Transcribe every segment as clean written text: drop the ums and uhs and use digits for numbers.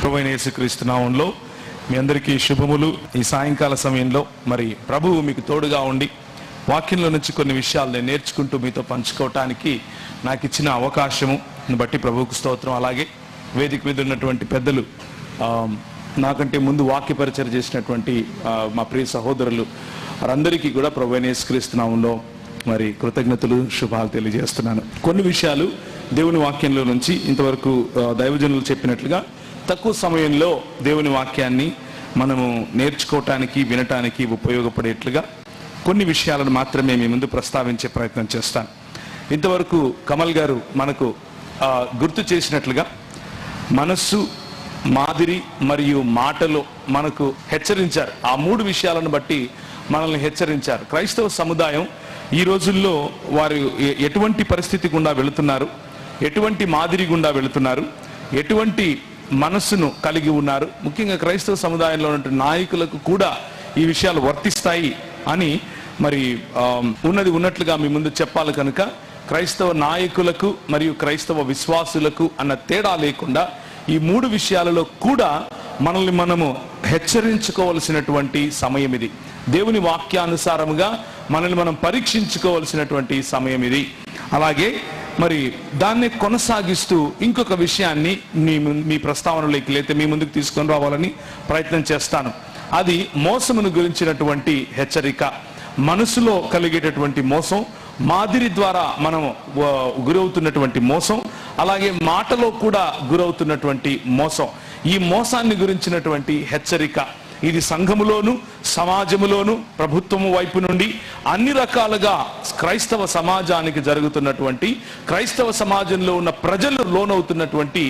ప్రభువైన యేసుక్రీస్తు నామములో మీ అందరికీ శుభములు. ఈ సాయంకాల సమయంలో మరి ప్రభువు మీకు తోడుగా ఉండి వాక్యంలో నుంచి కొన్ని విషయాలు నేను నేర్చుకుంటూ మీతో పంచుకోవటానికి నాకు ఇచ్చిన అవకాశము బట్టి ప్రభువుకు స్తోత్రం. అలాగే వేదిక మీద ఉన్నటువంటి పెద్దలు, నాకంటే ముందు వాక్య పరిచయం చేసినటువంటి మా ప్రియ సహోదరులు వారందరికీ కూడా ప్రభువైన యేసుక్రీస్తు నామములో మరి కృతజ్ఞతలు, శుభాలు తెలియజేస్తున్నాను. కొన్ని విషయాలు దేవుని వాక్యంలో నుంచి ఇంతవరకు దైవజనులు చెప్పినట్లుగా తక్కువ సమయంలో దేవుని వాక్యాన్ని మనము నేర్చుకోవటానికి, వినటానికి ఉపయోగపడేట్లుగా కొన్ని విషయాలను మాత్రమే మీ ముందు ప్రస్తావించే ప్రయత్నం చేస్తాను. ఇంతవరకు కమల్ గారు మనకు గుర్తు చేసినట్లుగా మనస్సు, మాదిరి మరియు మాటలో మనకు హెచ్చరించారు. ఆ మూడు విషయాలను బట్టి మనల్ని హెచ్చరించారు. క్రైస్తవ సముదాయం ఈ రోజుల్లో వారు ఎటువంటి పరిస్థితి గుండా వెళుతున్నారు, ఎటువంటి మాదిరి గుండా వెళుతున్నారు, ఎటువంటి మనస్సును కలిగి ఉన్నారు, ముఖ్యంగా క్రైస్తవ సముదాయంలో ఉన్న నాయకులకు కూడా ఈ విషయాలు వర్తిస్తాయి అని మరి ఉన్నది ఉన్నట్లుగా మీ ముందు చెప్పాలి. కనుక క్రైస్తవ నాయకులకు మరియు క్రైస్తవ విశ్వాసులకు అన్న తేడా లేకుండా ఈ మూడు విషయాలలో కూడా మనల్ని మనము హెచ్చరించుకోవలసినటువంటి సమయం ఇది. దేవుని వాక్యానుసారముగా మనల్ని మనం పరీక్షించుకోవలసినటువంటి సమయం ఇది. అలాగే మరి దాన్ని కొనసాగిస్తూ ఇంకొక విషయాన్ని మీ ప్రస్తావనలోకి లేతే మీ ముందుకు తీసుకొని రావాలని ప్రయత్నం చేస్తాను. అది మోసమును గురించినటువంటి హెచ్చరిక. మనసులో కలిగేటటువంటి మోసం, మాదిరి ద్వారా మనం గురవుతున్నటువంటి మోసం, అలాగే మాటలో కూడా గురవుతున్నటువంటి మోసం. ఈ మోసాన్ని గురించినటువంటి హెచ్చరిక ఇది సంఘములోను, సమాజములోను, ప్రభుత్వము వైపు నుండి అన్ని రకాలుగా క్రైస్తవ సమాజానికి జరుగుతున్నటువంటి, క్రైస్తవ సమాజంలో ఉన్న ప్రజలు లోనవుతున్నటువంటి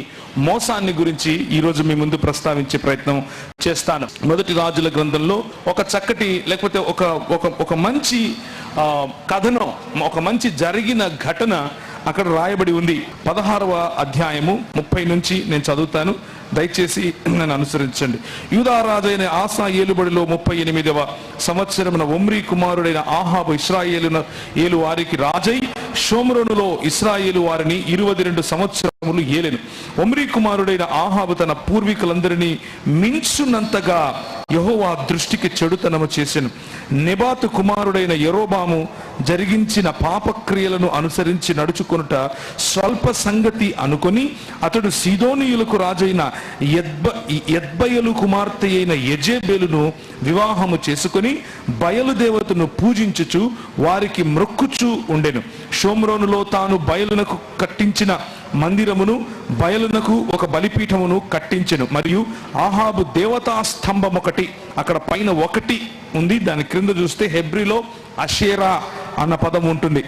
మోసాన్ని గురించి ఈరోజు మీ ముందు ప్రస్తావించే ప్రయత్నం చేస్తాను. మొదటి రాజుల గ్రంథంలో ఒక చక్కటి, లేకపోతే ఒక మంచి కథనం, ఒక మంచి జరిగిన ఘటన అక్కడ రాయబడి ఉంది. 16వ అధ్యాయము 30 నుంచి నేను చదువుతాను, దయచేసి నన్ను అనుసరించండి. యూదా రాజైన ఆసా ఏలుబడిలో 38వ సంవత్సరమున ఒమ్రీ కుమారుడైన ఆహాబు ఇశ్రాయేలు వారికి రాజై షోమ్రోనులో ఇశ్రాయేలు వారిని 22 సంవత్సరములు ఏలెను. ఒమ్రీ కుమారుడైన ఆహాబు తన పూర్వీకులందరినీ మించునంతగా యెహోవా దృష్టికి చెడుతనము చేసెను. నెబాతు కుమారుడైన యెరోబాము జరిగించిన పాపక్రియలను అనుసరించి నడుచుకొనుట స్వల్ప సంగతి అనుకొని అతడు సీదోనీయులకు రాజైన యెజ్బయలు కుమార్తె అయిన యెజెబెలును వివాహము చేసుకుని బయలుదేవతను పూజించుచు వారికి మ్రొక్కుచూ ఉండెను. షోమ్రోనులో తాను బయలునకు కట్టించిన మందిరమును, బయలునకు ఒక బలిపీఠమును కట్టించెను. మరియు ఆహాబు దేవతా స్తంభం ఒకటి, అక్కడ పైన ఒకటి ఉంది, దాని క్రింద చూస్తే హెబ్రిలో అషేరా అన్న పదం ఉంటుంది.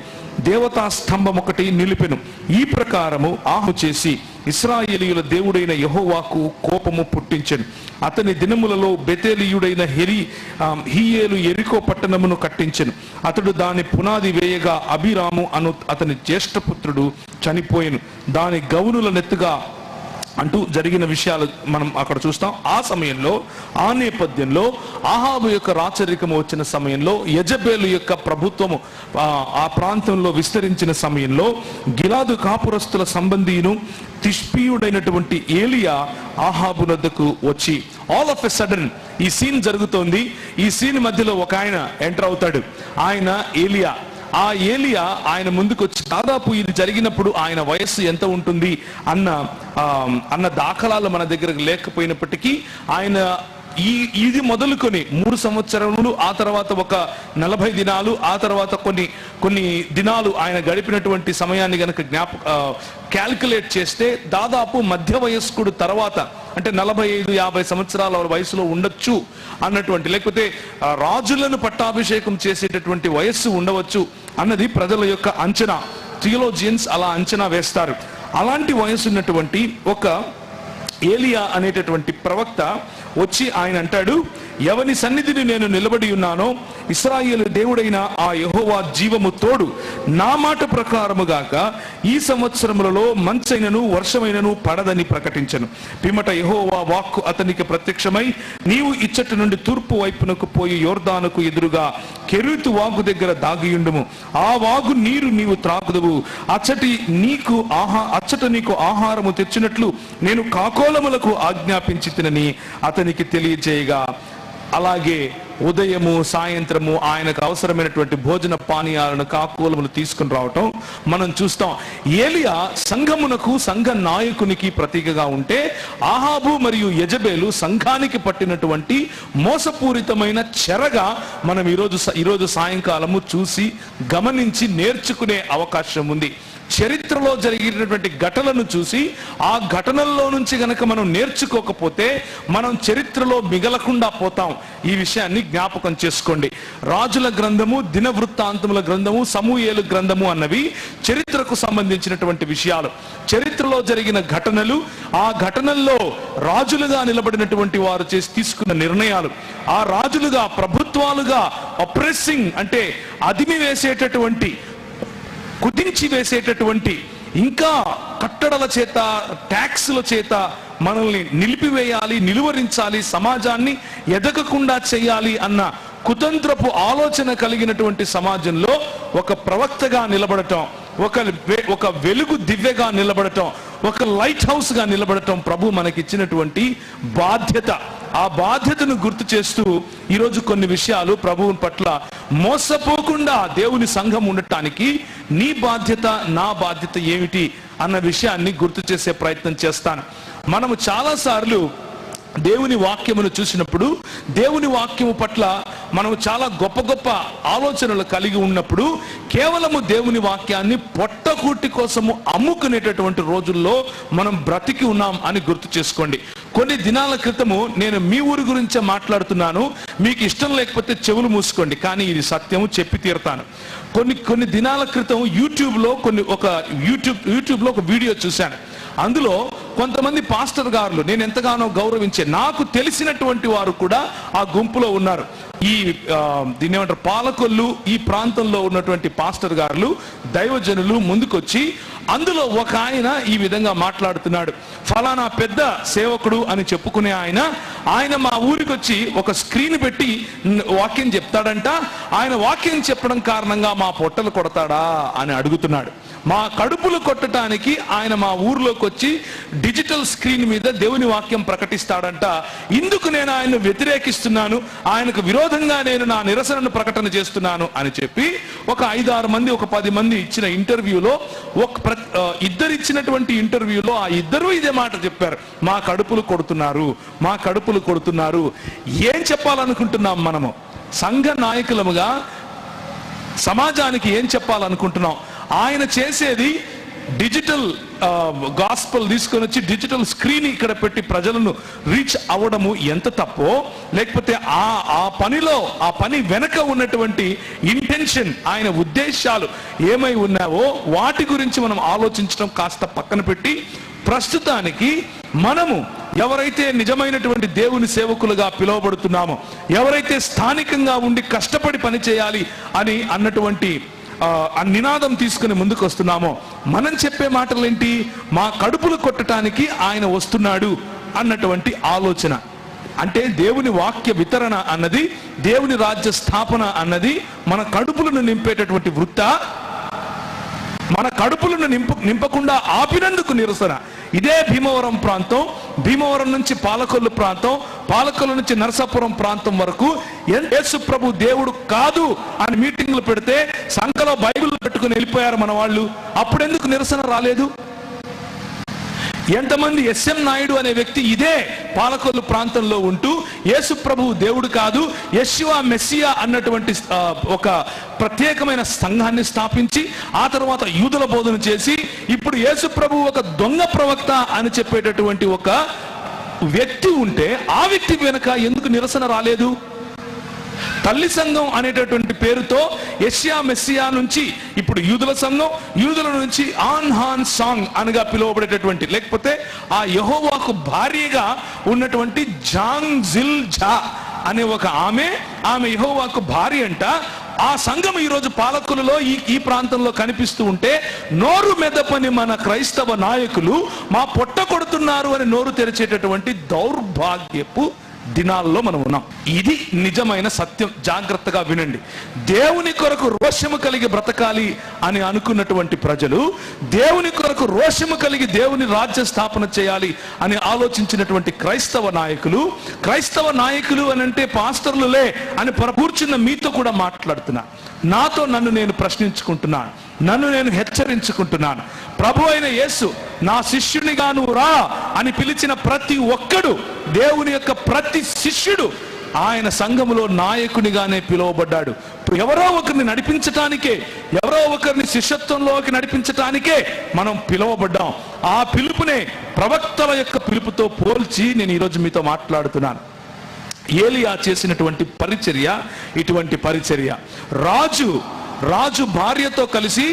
దేవతా స్తంభం ఒకటి నిలిపెను. ఈ ప్రకారము ఆహు చేసి ఇశ్రాయేలీయుల దేవుడైన యెహోవాకు కోపము పుట్టించెను. అతని దినములలో బెతేలీయుడైన హీయేలు యెరికో పట్టణమును కట్టించెను. అతడు దాని పునాది వేయగా అభిరాము అను అతని జ్యేష్ఠపుత్రుడు చనిపోయెను. దాని గౌనుల నెత్తుగా అంటూ జరిగిన విషయాలు మనం అక్కడ చూస్తాం. ఆ సమయంలో, ఆ నేపథ్యంలో ఆహాబు యొక్క రాచరికము వచ్చిన సమయంలో, యెజెబెలు యొక్క ప్రభుత్వము ఆ ప్రాంతంలో విస్తరించిన సమయంలో గిలాదు కాపురస్తుల సంబంధీను తిష్పీయుడైనటువంటి ఏలియా ఆహాబు వద్దకు వచ్చి, ఆల్ ఆఫ్ ఎ సడన్ ఈ సీన్ జరుగుతోంది. ఈ సీన్ మధ్యలో ఒక ఆయన ఎంటర్ అవుతాడు. ఆయన ఏలియా. ఆ ఏలియా ఆయన ముందుకు వచ్చి, దాదాపు ఇది జరిగినప్పుడు ఆయన వయస్సు ఎంత ఉంటుంది అన్న దాఖలాలు మన దగ్గర లేకపోయినప్పటికీ ఆయన ఇది మొదలుకొని 3 సంవత్సరములు, ఆ తర్వాత ఒక 40 దినాలు, ఆ తర్వాత కొన్ని దినాలు ఆయన గడిపినటువంటి సమయాన్ని గనక క్యాల్కులేట్ చేస్తే దాదాపు మధ్య వయస్కుడు తర్వాత, అంటే 45-50 సంవత్సరాల వయసులో ఉండొచ్చు అన్నటువంటి, లేకపోతే రాజులను పట్టాభిషేకం చేసేటటువంటి వయస్సు ఉండవచ్చు అన్నది ప్రజల యొక్క అంచనా. థియోలోజియన్స్ అలా అంచనా వేస్తారు. అలాంటి వయసు ఉన్నటువంటి ఒక ఏలియా అనేటటువంటి ప్రవక్త వచ్చి ఆయన అంటాడు, ఎవని సన్నిధిని నేను నిలబడి ఉన్నానో ఇశ్రాయేలు దేవుడైన ఆ యెహోవా జీవము తోడు, నా మాట ప్రకారముగాక ఈ సంవత్సరములలో మంచైనను వర్షమైనను పడదని ప్రకటించను. పిమ్మట యెహోవా వాక్కు అతనికి ప్రత్యక్షమై, నీవు ఇచ్చటి నుండి తూర్పు వైపునకు పోయి యోర్దానుకు ఎదురుగా కెరీతు వాగు దగ్గర దాగియుండుము. ఆ వాగు నీరు నీవు త్రాగుదువు. అచ్చట నీకు ఆహారము తెచ్చినట్లు నేను కాకోలములకు ఆజ్ఞాపించి తినని అతనికి తెలియజేయగా, అలాగే ఉదయము సాయంత్రము ఆయనకు అవసరమైనటువంటి భోజన పానీయాలను కాకోలములు తీసుకుని రావటం మనం చూస్తాం. ఏలియా సంఘమునకు, సంఘ నాయకునికి ప్రతీకగా ఉంటే, ఆహాబు మరియు యెజబేలు సంఘానికి పట్టినటువంటి మోసపూరితమైన చెరగా మనం ఈరోజు సాయంకాలము చూసి గమనించి నేర్చుకునే అవకాశం ఉంది. చరిత్రలో జరిగినటువంటి ఘటనలను చూసి ఆ ఘటనల్లో నుంచి గనక మనం నేర్చుకోకపోతే మనం చరిత్రలో మిగలకుండా పోతాం. ఈ విషయాన్ని జ్ఞాపకం చేసుకోండి. రాజుల గ్రంథము, దినవృత్తాంతముల గ్రంథము, సమూయేలు గ్రంథము అన్నవి చరిత్రకు సంబంధించినటువంటి విషయాలు. చరిత్రలో జరిగిన ఘటనలు, ఆ ఘటనల్లో రాజులుగా నిలబడినటువంటి వారు తీసుకున్న నిర్ణయాలు, ఆ రాజులుగా, ప్రభుత్వాలుగా అప్రెసింగ్ అంటే అదిమి వేసేటటువంటి, కుదించి వేసేటటువంటి, ఇంకా కట్టడల చేత, ట్యాక్సుల చేత మనల్ని నిలిపివేయాలి, నిలువరించాలి, సమాజాన్ని ఎదగకుండా చేయాలి అన్న కుతంత్రపు ఆలోచన కలిగినటువంటి సమాజంలో ఒక ప్రవక్తగా నిలబడటం, ఒక వెలుగు దివ్యగా నిలబడటం, ఒక లైట్ హౌస్ గా నిలబడటం ప్రభు మనకిచ్చినటువంటి బాధ్యత. ఆ బాధ్యతను గుర్తు చేస్తూ ఈరోజు కొన్ని విషయాలు ప్రభువు పట్ల మోసపోకుండా దేవుని సంఘం ఉండటానికి నీ బాధ్యత, నా బాధ్యత ఏమిటి అన్న విషయాన్ని గుర్తు చేసే ప్రయత్నం చేస్తాను. మనము చాలాసార్లు దేవుని వాక్యమును చూసినప్పుడు, దేవుని వాక్యము పట్ల మనం చాలా గొప్ప గొప్ప ఆలోచనలు కలిగి ఉన్నప్పుడు కేవలము దేవుని వాక్యాన్ని పొట్టకూటి కోసము అమ్ముకునేటటువంటి రోజుల్లో మనం బ్రతికి ఉన్నాం అని గుర్తు చేసుకోండి. కొన్ని దినాల క్రితము నేను మీ ఊరి గురించే మాట్లాడుతున్నాను, మీకు ఇష్టం లేకపోతే చెవులు మూసుకోండి, కానీ ఇది సత్యము, చెప్పి తీరుతాను. కొన్ని దినాల క్రితం యూట్యూబ్లో ఒక వీడియో చూశాను. అందులో కొంతమంది పాస్టర్ గారులు, నేను ఎంతగానో గౌరవించే, నాకు తెలిసినటువంటి వారు కూడా ఆ గుంపులో ఉన్నారు. దీన్ని ఏమంటారు, పాలకొల్లు ఈ ప్రాంతంలో ఉన్నటువంటి పాస్టర్ గారులు, దైవజనులు ముందుకొచ్చి అందులో ఒక ఆయన ఈ విధంగా మాట్లాడుతున్నాడు. ఫలానా పెద్ద సేవకుడు అని చెప్పుకునే ఆయన మా ఊరికి వచ్చి ఒక స్క్రీన్ పెట్టి వాక్యం చెప్తాడంట. ఆయన వాక్యం చెప్పడం కారణంగా మా పొట్టలు కొడతాడా అని అడుగుతున్నాడు. మా కడుపులు కొట్టడానికి ఆయన మా ఊర్లోకి వచ్చి డిజిటల్ స్క్రీన్ మీద దేవుని వాక్యం ప్రకటిస్తాడంట. ఇందుకు నేను ఆయన్ను వ్యతిరేకిస్తున్నాను, ఆయనకు విరోధంగా నేను నా నిరసనను ప్రకటన చేస్తున్నాను అని చెప్పి ఒక 5-6 మంది, ఒక 10 మంది ఇచ్చిన ఇంటర్వ్యూలో, ఇచ్చినటువంటి ఇంటర్వ్యూలో ఆ ఇద్దరు ఇదే మాట చెప్పారు, మా కడుపులు కొడుతున్నారు. ఏం చెప్పాలనుకుంటున్నాం మనము సంఘ నాయకులముగా? సమాజానికి ఏం చెప్పాలనుకుంటున్నాం? ఆయన చేసేది డిజిటల్ గాస్పల్ తీసుకొని వచ్చి డిజిటల్ స్క్రీన్ ఇక్కడ పెట్టి ప్రజలను రీచ్ అవ్వడము ఎంత తప్పో, లేకపోతే ఆ పని వెనక ఉన్నటువంటి ఇంటెన్షన్, ఆయన ఉద్దేశాలు ఏమై ఉన్నావో వాటి గురించి మనం ఆలోచించడం కాస్త పక్కన పెట్టి, ప్రస్తుతానికి మనము ఎవరైతే నిజమైనటువంటి దేవుని సేవకులుగా పిలువబడుతున్నామో, ఎవరైతే స్థానికంగా ఉండి కష్టపడి పని చేయాలి అని అన్నటువంటి ఆ నినాదం తీసుకుని ముందుకు వస్తున్నామో, మనం చెప్పే మాటలు ఏంటి? మా కడుపులు కొట్టడానికి ఆయన వస్తున్నాడు అన్నటువంటి ఆలోచన. అంటే దేవుని వాక్య వితరణ అన్నది, దేవుని రాజ్య స్థాపన అన్నది మన కడుపులను నింపేటటువంటి వృత్త. మన కడుపులను నింపకుండా ఆపినందుకు నిరసన. ఇదే భీమవరం ప్రాంతం, భీమవరం నుంచి పాలకొల్లు ప్రాంతం, పాలకొల్లు నుంచి నరసాపురం ప్రాంతం వరకు యేసు ప్రభు దేవుడు కాదు అని మీటింగ్లు పెడితే సంఘలో బైబిల్ పెట్టుకుని వెళ్ళిపోయారు మన వాళ్ళు. అప్పుడెందుకు నిరసన రాలేదు? ఎంతమంది ఎస్ఎం నాయుడు అనే వ్యక్తి ఇదే పాలకొల్లు ప్రాంతంలో ఉంటూ యేసు ప్రభువు దేవుడు కాదు, యెషువా మెస్సియా అన్నటువంటి ఒక ప్రత్యేకమైన సంఘాన్ని స్థాపించి ఆ తర్వాత యూదుల బోధన చేసి ఇప్పుడు యేసు ప్రభువు ఒక దొంగ ప్రవక్త అని చెప్పేటటువంటి ఒక వ్యక్తి ఉంటే ఆ వ్యక్తి వెనుక ఎందుకు నిరసన రాలేదు? తల్లి సంఘం అనేటటువంటి పేరుతో యెషయా మెస్సియా నుంచి ఇప్పుడు యూదుల సంఘం, యూదుల నుంచి ఆన్ హాన్ సాంగ్ అనగా పిలువబడేటటువంటి, లేకపోతే ఆ యెహోవాకు భార్యగా ఉన్నటువంటి జాంగ్ జిల్ జా అనే ఒక ఆమె యెహోవాకు భార్య అంట. ఆ సంఘం ఈరోజు పాలకులలో ఈ ప్రాంతంలో కనిపిస్తూ ఉంటే నోరు మెదపని మన క్రైస్తవ నాయకులు మా పొట్ట కొడుతున్నారు అని నోరు తెరిచేటటువంటి దౌర్భాగ్యపు దినాల్లో మనం ఉన్నాం. ఇది నిజమైన సత్యం. జాగ్రత్తగా వినండి. దేవుని కొరకు రోషము కలిగి బ్రతకాలి అని అనుకున్నటువంటి ప్రజలు, దేవుని కొరకు రోషము కలిగి దేవుని రాజ్య స్థాపన చేయాలి అని ఆలోచించినటువంటి క్రైస్తవ నాయకులు అని అంటే పాస్టర్లులే అని కూర్చున్న మీతో కూడా మాట్లాడుతున్నా. నాతో నన్ను నేను ప్రశ్నించుకుంటున్నాను, నన్ను నేను హెచ్చరించుకుంటున్నాను. ప్రభు అయిన యేసు నా శిష్యునిగా నువ్వు రా అని పిలిచిన ప్రతి ఒక్కడు, దేవుని యొక్క ప్రతి శిష్యుడు ఆయన సంఘములో నాయకునిగానే పిలువబడ్డాడు. ఎవరో ఒకరిని నడిపించటానికే, ఎవరో ఒకరిని శిష్యత్వంలోకి నడిపించటానికే మనం పిలువబడ్డాం. ఆ పిలుపునే ప్రవక్తల యొక్క పిలుపుతో పోల్చి నేను ఈరోజు మీతో మాట్లాడుతున్నాను. ఏలియా చేసినటువంటి పరిచర్య ఇటువంటి పరిచర్య. రాజు భార్యతో కలిసి,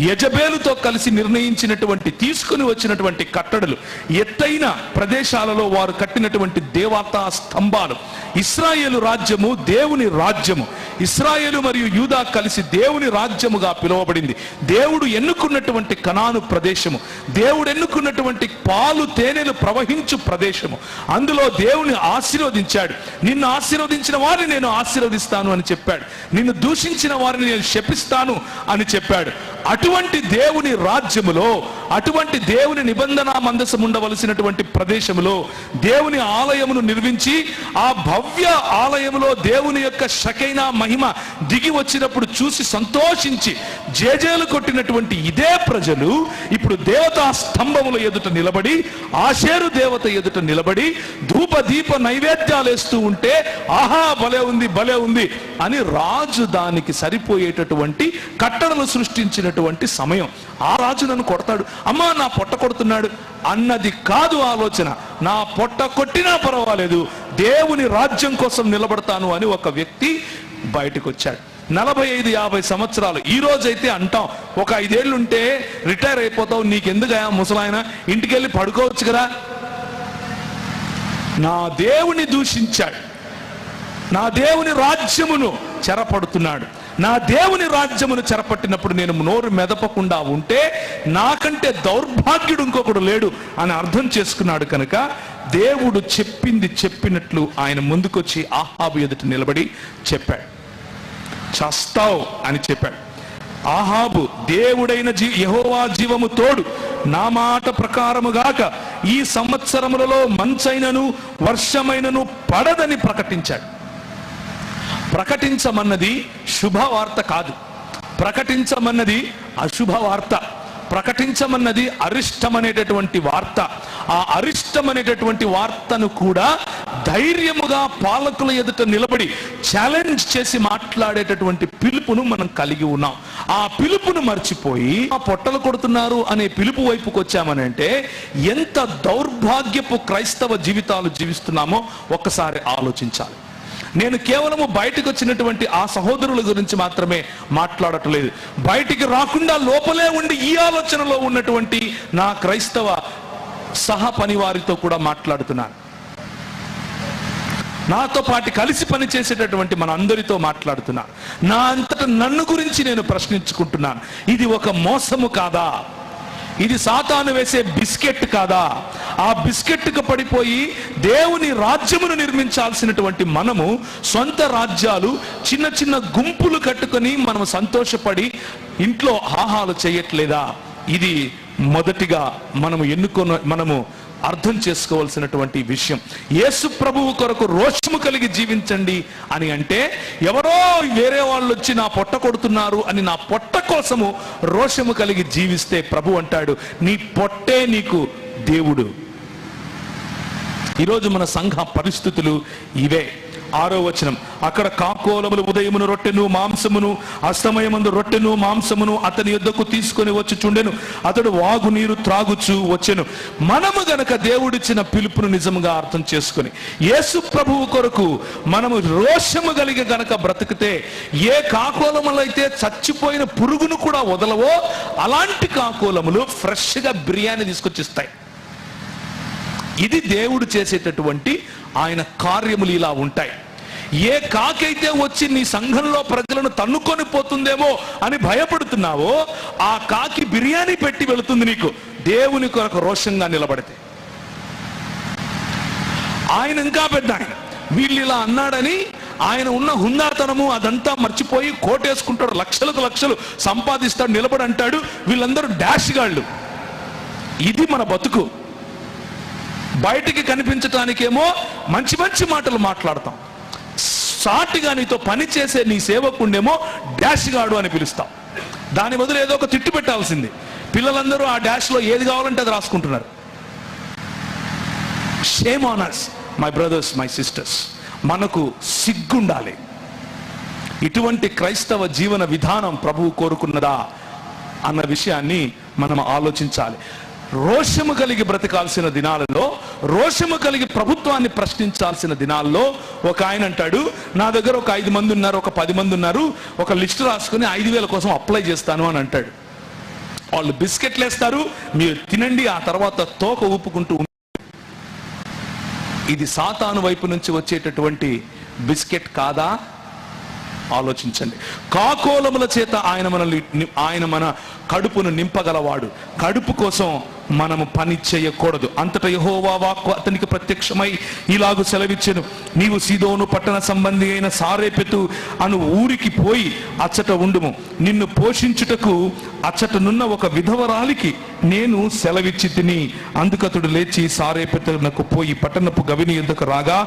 యెజబేలుతో కలిసి నిర్ణయించినటువంటి, తీసుకుని వచ్చినటువంటి కట్టడలు, ఎత్తైన ప్రదేశాలలో వారు కట్టినటువంటి దేవతా స్తంభాలు. ఇశ్రాయేలు రాజ్యము దేవుని రాజ్యము. ఇశ్రాయేలు మరియు యూదా కలిసి దేవుని రాజ్యముగా పిలువబడింది. దేవుడు ఎన్నుకున్నటువంటి కనాను ప్రదేశము, దేవుడు ఎన్నుకున్నటువంటి పాలు తేనెలు ప్రవహించు ప్రదేశము. అందులో దేవుని ఆశీర్వదించాడు. నిన్ను ఆశీర్వదించిన వారిని నేను ఆశీర్వదిస్తాను అని చెప్పాడు. నిన్ను దూషించిన వారిని నేను శపిస్తాను అని చెప్పాడు. అటువంటి దేవుని రాజ్యములో, అటువంటి దేవుని నిబంధన మందసం ఉండవలసినటువంటి ప్రదేశములో దేవుని ఆలయమును నిర్మించి, ఆ భవ్య ఆలయములో దేవుని యొక్క షకైనా మహిమ దిగి వచ్చినప్పుడు చూసి సంతోషించి జేజేలు కొట్టినటువంటి ఇదే ప్రజలు ఇప్పుడు దేవతా స్తంభముల ఎదుట నిలబడి, ఆషేరు దేవత ఎదుట నిలబడి ధూప దీప నైవేద్యాలు వేస్తూ ఉంటే, ఆహా భలే ఉంది అని రాజు దానికి సరిపోయేటటువంటి కట్టడలు సృష్టించినటువంటి సమయం. ఆ రాజు నన్ను కొడతాడు, అమ్మా నా పొట్ట కొడుతున్నాడు అన్నది కాదు ఆలోచన. నా పొట్ట కొట్టినా పర్వాలేదు, దేవుని రాజ్యం కోసం నిలబడతాను అని ఒక వ్యక్తి బయటకు వచ్చాడు. 45-50 సంవత్సరాలు. ఈ రోజైతే అంటాం, ఒక 5 ఏళ్ళు ఉంటే రిటైర్ అయిపోతావు, నీకెందుకయా ముసలాయన, ఇంటికెళ్ళి పడుకోవచ్చు కదా. నా దేవుని దూషించాడు, నా దేవుని రాజ్యమును చెరపడుతున్నాడు. నా దేవుని రాజ్యమును చెరపట్టినప్పుడు నేను నోరు మెదపకుండా ఉంటే నాకంటే దౌర్భాగ్యుడు ఇంకొకడు లేడు అని అర్థం చేసుకున్నాడు. కనుక దేవుడు చెప్పింది చెప్పినట్లు ఆయన ముందుకొచ్చి ఆహాబు ఎదుట నిలబడి చెప్పాడు, చస్తావు అని చెప్పాడు. ఆహాబు, దేవుడైన యెహోవా జీవము తోడు, నా మాట ప్రకారముగాక ఈ సంవత్సరములలో మంచైనను వర్షమైనను పడదని ప్రకటించాడు. ప్రకటించమన్నది శుభవార్త కాదు, ప్రకటించమన్నది అశుభవార్త. ప్రకటించమన్నది అరిష్టమనేటటువంటి వార్త. ఆ అరిష్టమనేటటువంటి వార్తను కూడా ధైర్యముగా పాలకుల ఎదుట నిలబడి ఛాలెంజ్ చేసి మాట్లాడేటటువంటి పిలుపును మనం కలిగి ఉన్నాం. ఆ పిలుపును మర్చిపోయి ఆ పొట్టలు కొడుతున్నారు అనే పిలుపు వైపుకు వచ్చామనంటే ఎంత దౌర్భాగ్యపు క్రైస్తవ జీవితాలు జీవిస్తున్నామో ఒక్కసారి ఆలోచించాలి. నేను కేవలము బయటకు వచ్చినటువంటి ఆ సహోదరుల గురించి మాత్రమే మాట్లాడట్లేదు, బయటికి రాకుండా లోపలే ఉండి ఈ ఆలోచనలో ఉన్నటువంటి నా క్రైస్తవ సహ పని వారితో కూడా మాట్లాడుతున్నాను. నాతో పాటు కలిసి పని చేసేటటువంటి మన అందరితో మాట్లాడుతున్నా. నా అంతటా నన్ను గురించి నేను ప్రశ్నించుకుంటున్నాను. ఇది ఒక మోసము కాదా? ఇది సాతాను వేసే బిస్కెట్ కాదా? ఆ బిస్కెట్కు పడిపోయి దేవుని రాజ్యమును నిర్మించాల్సినటువంటి మనము సొంత రాజ్యాలు, చిన్న చిన్న గుంపులు కట్టుకొని మనం సంతోషపడి ఇంట్లో ఆహాలు చేయట్లేదా? ఇది మొదటిగా మనము అర్థం చేసుకోవాల్సినటువంటి విషయం. యేసు ప్రభువు కొరకు రోషము కలిగి జీవించండి అని అంటే, ఎవరో వేరే వాళ్ళు వచ్చి నా పొట్ట కొడుతున్నారు అని నా పొట్ట కోసము రోషము కలిగి జీవిస్తే ప్రభు అంటాడు, నీ పొట్టే నీకు దేవుడు. ఈరోజు మన సంఘ పరిస్థితులు ఇవే. 6వ వచనం, అక్కడ కాకోలములు ఉదయమును రొట్టెను మాంసమును అస్తమయమందు రొట్టెను మాంసమును అతని యొద్దకు తీసుకొని వచ్చుచుండెను. అతడు వాగు నీరు త్రాగుచు వచ్చెను. మనము గనక దేవుడిచ్చిన పిలుపును నిజంగా అర్థం చేసుకొని యేసు ప్రభువు కొరకు మనము రోషము కలిగి గనక బ్రతికితే, ఏ కాకోలములైతే చచ్చిపోయిన పురుగును కూడా వదలవో అలాంటి కాకోలములు ఫ్రెష్ గా బిర్యానీ తీసుకొచ్చిస్తాయి. ఇది దేవుడు చేసేటటువంటి ఆయన కార్యములు ఇలా ఉంటాయి. ఏ కాకైతే వచ్చి నీ సంఘంలో ప్రజలను తన్నుకొని పోతుందేమో అని భయపడుతున్నావో, ఆ కాకి బిర్యానీ పెట్టి వెళుతుంది నీకు, దేవుని కొరకు రోషంగా నిలబడితే. ఆయన ఇంకా పెద్ద ఆయన. వీళ్ళు ఇలా అన్నాడని ఆయన ఉన్న హుందాతనము అదంతా మర్చిపోయి కోటేసుకుంటాడు, లక్షలకు లక్షలు సంపాదిస్తాడు, నిలబడి అంటాడు వీళ్ళందరూ డాష్ గాళ్ళు. ఇది మన బతుకు. బయటికి కనిపించటానికేమో మంచి మంచి మాటలు మాట్లాడతాం, సాటిగా నీతో పని చేసే నీ సేవకుండేమో డాష్ గాడు అని పిలుస్తాం. దాని బదులు ఏదో ఒక తిట్టు పెట్టాల్సింది. పిల్లలందరూ ఆ డాష్ లో ఏది కావాలంటే అది రాసుకుంటున్నారు. Shame on us, my brothers, my sisters. మనకు సిగ్గుండాలి. ఇటువంటి క్రైస్తవ జీవన విధానం ప్రభువు కోరుకున్నదా అన్న విషయాన్ని మనం ఆలోచించాలి. రోషము కలిగి బ్రతకాల్సిన దినాలలో, రోషము కలిగి ప్రభుత్వాన్ని ప్రశ్నించాల్సిన దినాల్లో ఒక ఆయన అంటాడు, నా దగ్గర ఒక 5 మంది ఉన్నారు, ఒక 10 మంది ఉన్నారు, ఒక లిస్ట్ రాసుకుని 5,000 కోసం అప్లై చేస్తాను అని అంటాడు. వాళ్ళు బిస్కెట్లు వేస్తారు, మీరు తినండి, ఆ తర్వాత తోక ఊపుకుంటూ. ఇది సాతాను వైపు నుంచి వచ్చేటటువంటి బిస్కెట్ కాదా? ఆలోచించండి. కాకోలముల చేత ఆయన మన కడుపును నింపగలవాడు. కడుపు కోసం మనము పని చేయకూడదు. అంతటా యెహోవా వాక్కు అతనికి ప్రత్యక్షమై ఇలాగు సెలవిచ్చెను, నీవు సీదోను పట్టణ సంబంధి అయిన సారేపెతు అను ఊరికి పోయి అచ్చట ఉండుము. నిన్ను పోషించుటకు అచ్చటనున్న ఒక విధవరాలికి నేను సెలవిచ్చి తిని. అందుకతడు లేచి సారేపెతునకు పోయి పట్టణపు గవిని యుద్ధకు రాగా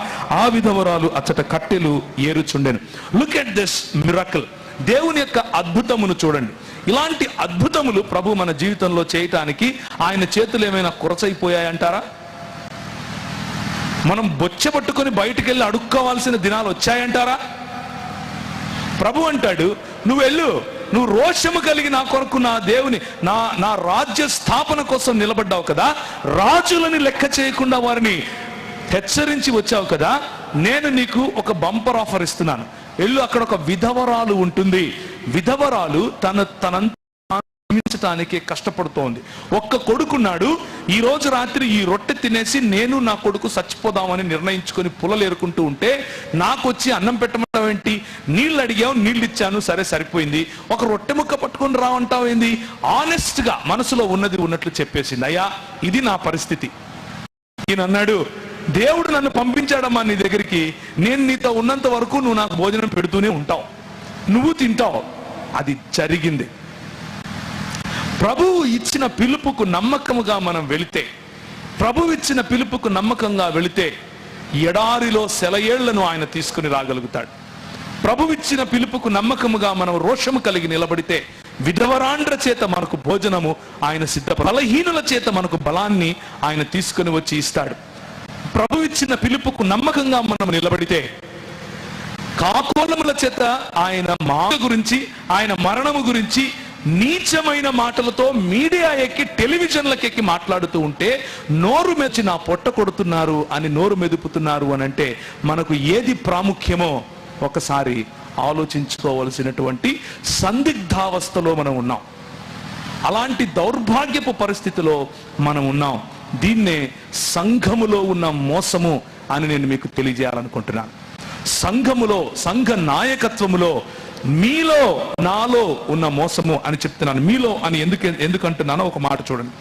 ఆ విధవరాలు అచ్చట కట్టెలు ఏరుచుండెను. Look at this miracle. దేవుని యొక్క అద్భుతమును చూడండి. ఇలాంటి అద్భుతములు ప్రభు మన జీవితంలో చేయటానికి ఆయన చేతులు ఏమైనా కురచైపోయాయంటారా? మనం బొచ్చ పట్టుకొని బయటికి వెళ్ళి అడుక్కోవాల్సిన దినాలు వచ్చాయంటారా? ప్రభు అంటాడు, నువ్వు వెళ్ళు, నువ్వు రోషము కలిగి నా కొరకు నా దేవుని నా రాజ్య స్థాపన కోసం నిలబడ్డావు కదా, రాజులని లెక్క చేయకుండా వారిని హెచ్చరించి వచ్చావు కదా, నేను నీకు ఒక బంపర్ ఆఫర్ ఇస్తున్నాను. వెళ్ళు, అక్కడ ఒక విధవరాలు ఉంటుంది. విధవరాలు తనంతానికి కష్టపడుతోంది. ఒక్క కొడుకున్నాడు. ఈ రోజు రాత్రి ఈ రొట్టె తినేసి నేను నా కొడుకు చచ్చిపోదామని నిర్ణయించుకొని పుల్లలేరుకుంటూ ఉంటే నాకు వచ్చి అన్నం పెట్టమంటావు ఏంటి? నీళ్ళు అడిగావు, నీళ్ళు ఇచ్చాను, సరే సరిపోయింది. ఒక రొట్టె ముక్క పట్టుకొని రావంటావు ఏంది? ఆనెస్ట్ గా మనసులో ఉన్నది ఉన్నట్లు చెప్పేసింది. అయ్యా, ఇది నా పరిస్థితి. ఈయన అన్నాడు, దేవుడు నన్ను పంపించాడమ్మా నీ దగ్గరికి, నేను నీతో ఉన్నంత వరకు నువ్వు నాకు భోజనం పెడుతూనే ఉంటావు, నువ్వు తింటావు. అది జరిగింది. ప్రభువు ఇచ్చిన పిలుపుకు నమ్మకముగా మనం వెళితే, ప్రభువు ఇచ్చిన పిలుపుకు నమ్మకంగా వెళితే ఎడారిలో సెలయేళ్లను ఆయన తీసుకుని రాగలుగుతాడు. ప్రభువు ఇచ్చిన పిలుపుకు నమ్మకముగా మనం రోషము కలిగి నిలబడితే విధవరాండ్ర చేత మనకు భోజనము ఆయన బలహీనుల చేత మనకు బలాన్ని ఆయన తీసుకుని వచ్చి ఇస్తాడు. ప్రభు ఇచ్చిన పిలుపుకు నమ్మకంగా మనం నిలబడితే కాకోలముల చేత ఆయన మాట గురించి, ఆయన మరణము గురించి నీచమైన మాటలతో మీడియా ఎక్కి టెలివిజన్లకు ఎక్కి మాట్లాడుతూ ఉంటే నోరు మెచ్చి నా పొట్ట కొడుతున్నారు అని నోరు మెదుపుతున్నారు అని అంటే మనకు ఏది ప్రాముఖ్యమో ఒకసారి ఆలోచించుకోవలసినటువంటి సందిగ్ధావస్థలో మనం ఉన్నాం. అలాంటి దౌర్భాగ్యపు పరిస్థితిలో మనం ఉన్నాం. దీన్నే సంఘములో ఉన్న మోసము అని నేను మీకు తెలియజేయాలనుకుంటున్నాను. సంఘములో, సంఘ నాయకత్వములో మీలో నాలో ఉన్న మోసము అని చెప్తున్నాను. మీలో అని ఎందుకంటున్నానో ఒక మాట చూడండి.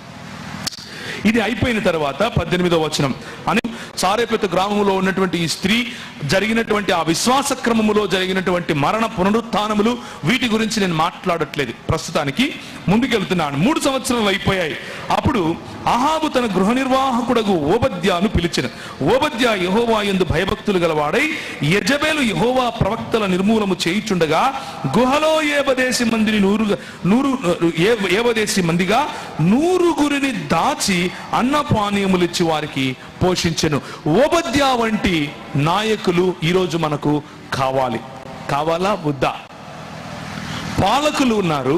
ఇది అయిపోయిన తర్వాత 18వ వచనం, అని సారేపెతు గ్రామంలో ఉన్నటువంటి ఈ స్త్రీ జరిగినటువంటి ఆ విశ్వాస క్రమములో జరిగినటువంటి మరణ పునరుత్థానములు, వీటి గురించి నేను మాట్లాడట్లేదు, ప్రస్తుతానికి ముందుకెళ్తున్నాను. 3 సంవత్సరాలు అయిపోయాయి. అప్పుడు అహాబు తన గృహ నిర్వాహకుడగు ఓబద్యాను పిలిచెను. ఓబద్యా యెహోవా యందు భయభక్తులు గలవాడై యెజబెలు యెహోవా ప్రవక్తల నిర్మూలము చేయుచుండగా గుహలో 70 మందిగా 100 దాచి అన్నపానీయములిచ్చి వారికి పోషించెను. ఓబద్యా వంటి నాయకులు ఈరోజు మనకు కావాలా వద్దా? పాలకులు ఉన్నారు,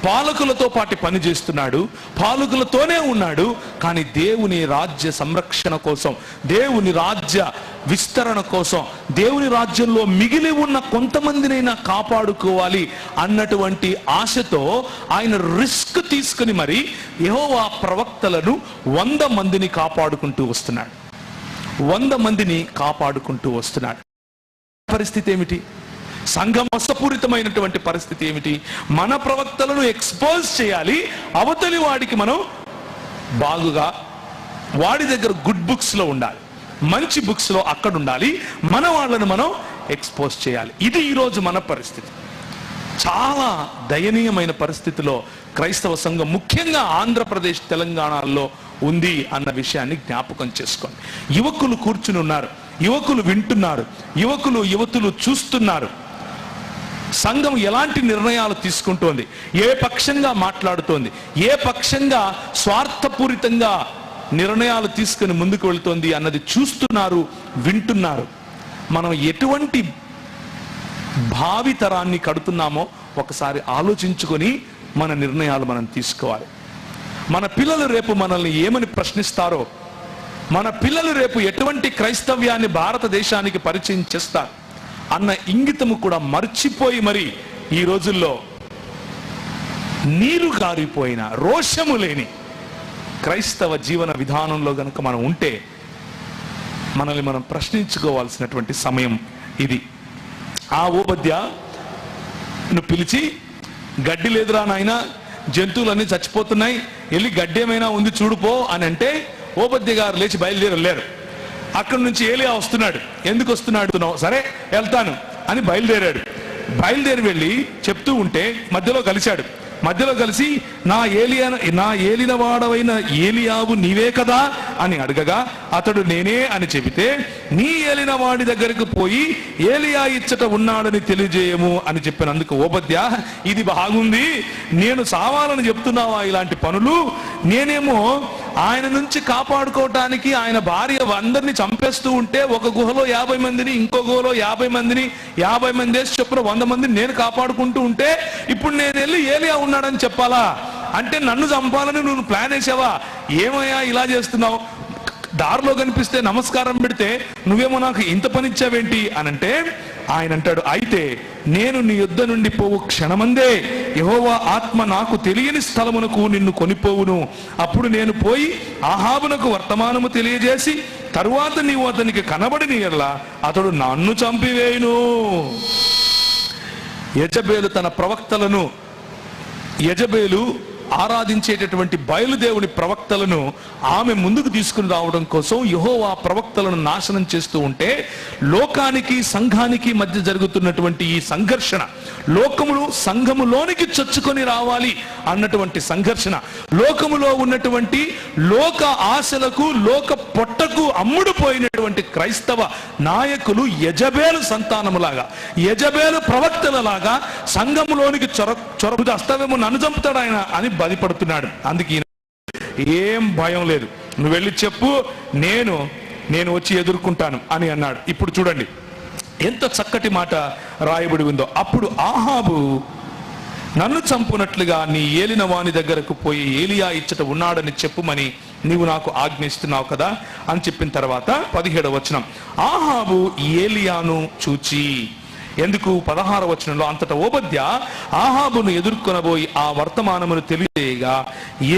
పాలకులతో పాటు పని చేస్తున్నాడు, పాలకులతోనే ఉన్నాడు, కానీ దేవుని రాజ్య సంరక్షణ కోసం, దేవుని రాజ్య విస్తరణ కోసం, దేవుని రాజ్యంలో మిగిలి ఉన్న కొంతమందినైనా కాపాడుకోవాలి అన్నటువంటి ఆశతో ఆయన రిస్క్ తీసుకుని మరి యెహోవా ప్రవక్తలను 100 మందిని కాపాడుకుంటూ వస్తున్నాడు. పరిస్థితి ఏమిటి? సంఘం మోసపూరితమైనటువంటి పరిస్థితి ఏమిటి? మన ప్రవక్తలను ఎక్స్పోజ్ చేయాలి, అవతలి వాడికి మనం బాగుగా వాడి దగ్గర గుడ్ బుక్స్ లో ఉండాలి, మంచి బుక్స్ లో అక్కడ ఉండాలి, మన వాళ్ళను మనం ఎక్స్పోజ్ చేయాలి. ఇది ఈరోజు మన పరిస్థితి. చాలా దయనీయమైన పరిస్థితిలో క్రైస్తవ సంఘం ముఖ్యంగా ఆంధ్రప్రదేశ్ తెలంగాణలో ఉంది అన్న విషయాన్ని జ్ఞాపకం చేసుకోండి. యువకులు కూర్చుని ఉన్నారు, యువకులు వింటున్నారు, యువతులు చూస్తున్నారు. సంఘం ఎలాంటి నిర్ణయాలు తీసుకుంటోంది, ఏ పక్షంగా మాట్లాడుతోంది, ఏ పక్షంగా స్వార్థపూరితంగా నిర్ణయాలు తీసుకుని ముందుకు వెళ్తోంది అన్నది చూస్తున్నారు, వింటున్నారు. మనం ఎటువంటి భావితరాన్ని కడుతున్నామో ఒకసారి ఆలోచించుకొని మన నిర్ణయాలు మనం తీసుకోవాలి. మన పిల్లలు రేపు మనల్ని ఏమని ప్రశ్నిస్తారో, మన పిల్లలు రేపు ఎటువంటి క్రైస్తవ్యాన్ని భారతదేశానికి పరిచయం చేస్తారు అన్న ఇంగితము కూడా మర్చిపోయి మరి ఈ రోజుల్లో నీరు గారిపోయిన రోషము లేని క్రైస్తవ జీవన విధానంలో గనుక మనం ఉంటే మనల్ని మనం ప్రశ్నించుకోవాల్సినటువంటి సమయం ఇది. ఆ ఓబద్యను పిలిచి, గడ్డి లేదురా నాయనా, జంతువులన్నీ చచ్చిపోతున్నాయి, వెళ్ళి గడ్డి ఏమైనా ఉంది చూడుపో అని అంటే ఓబద్య గారు లేచి బయలుదేరలేరు. అక్కడి నుంచి ఏలియా వస్తున్నాడు. ఎందుకు వస్తున్నాడు? సరే వెళ్తాను అని బయలుదేరి వెళ్ళి చెప్తూ ఉంటే మధ్యలో కలిసి నా ఏలిన వాడవైన ఏలియావు నీవే కదా అని అడగగా అతడు నేనే అని చెబితే, నీ ఏలిన వాడి దగ్గరకు పోయి ఏలియా ఇచ్చట ఉన్నాడని తెలియజేయము అని చెప్పినందుకు ఓబద్య, ఇది బాగుంది, నేను సావాలని చెప్తున్నావా ఇలాంటి పనులు? నేనేమో ఆయన నుంచి కాపాడుకోవటానికి ఆయన భార్య అందరినీ చంపేస్తూ ఉంటే ఒక గుహలో 50 మందిని, ఇంకో గుహలో 50 మందిని, 50 మంది వేసి చొప్పున 100 మందిని నేను కాపాడుకుంటూ ఉంటే ఇప్పుడు నేను వెళ్ళి ఏలియా ఉన్నాడని చెప్పాలా? అంటే నన్ను చంపాలని నువ్వు ప్లాన్ వేసావా? ఏమయ్యా ఇలా చేస్తున్నావు? దారిలో కనిపిస్తే నమస్కారం పెడితే నువ్వేమో నాకు ఇంత పనిచ్చావేంటి అని అంటే ఆయన అంటాడు, అయితే నేను నీ యుద్ధ నుండి పోవు క్షణమందే యెహోవా ఆత్మ నాకు తెలియని స్థలమునకు నిన్ను కొనిపోవును. అప్పుడు నేను పోయి ఆహాబునకు వర్తమానము తెలియజేసి తరువాత నీవు అతనికి కనబడిన యెడల అతడు నన్ను చంపివేయును. యెజబేలు తన ప్రవక్తలను, యెజబేలు ఆరాధించేటటువంటి బయలుదేవుని ప్రవక్తలను ఆమె ముందుకు తీసుకుని రావడం కోసం యెహోవా ప్రవక్తలను నాశనం చేస్తూ ఉంటే, లోకానికి సంఘానికి మధ్య జరుగుతున్నటువంటి ఈ సంఘర్షణ, లోకములు సంఘములోనికి చొచ్చుకొని రావాలి అన్నటువంటి సంఘర్షణ, లోకములో ఉన్నటువంటి లోక ఆశలకు, లోక పొట్టకు అమ్ముడుపోయినటువంటి క్రైస్తవ నాయకులు యెజబేలు సంతానములాగా, యెజబేలు ప్రవక్తలలాగా సంఘములోనికి చొరబు చేస్తావేమో, నన్ను చంపుతాడు ఆయన అని బాధపడుతున్నాడు. అందుకే ఏం భయం లేదు, నువ్వు వెళ్ళి చెప్పు, నేను వచ్చి ఎదుర్కొంటాను అని అన్నాడు. ఇప్పుడు చూడండి ఎంత చక్కటి మాట రాయబడి ఉందో. అప్పుడు ఆహాబు, నన్ను చంపునట్లుగా నీ ఏలిన వాని దగ్గరకు పోయి ఏలియా ఇచ్చట ఉన్నాడని చెప్పుమని నీవు నాకు ఆజ్ఞిస్తున్నావు కదా అని చెప్పిన తర్వాత 17వ వచనం, ఆహాబు ఏలియాను చూచి, ఎందుకు 16వ వచనంలో, అంతటా ఓబద్య ఆహాబును ఎదుర్కొనబోయి ఆ వర్తమానమును తెలియజేయగా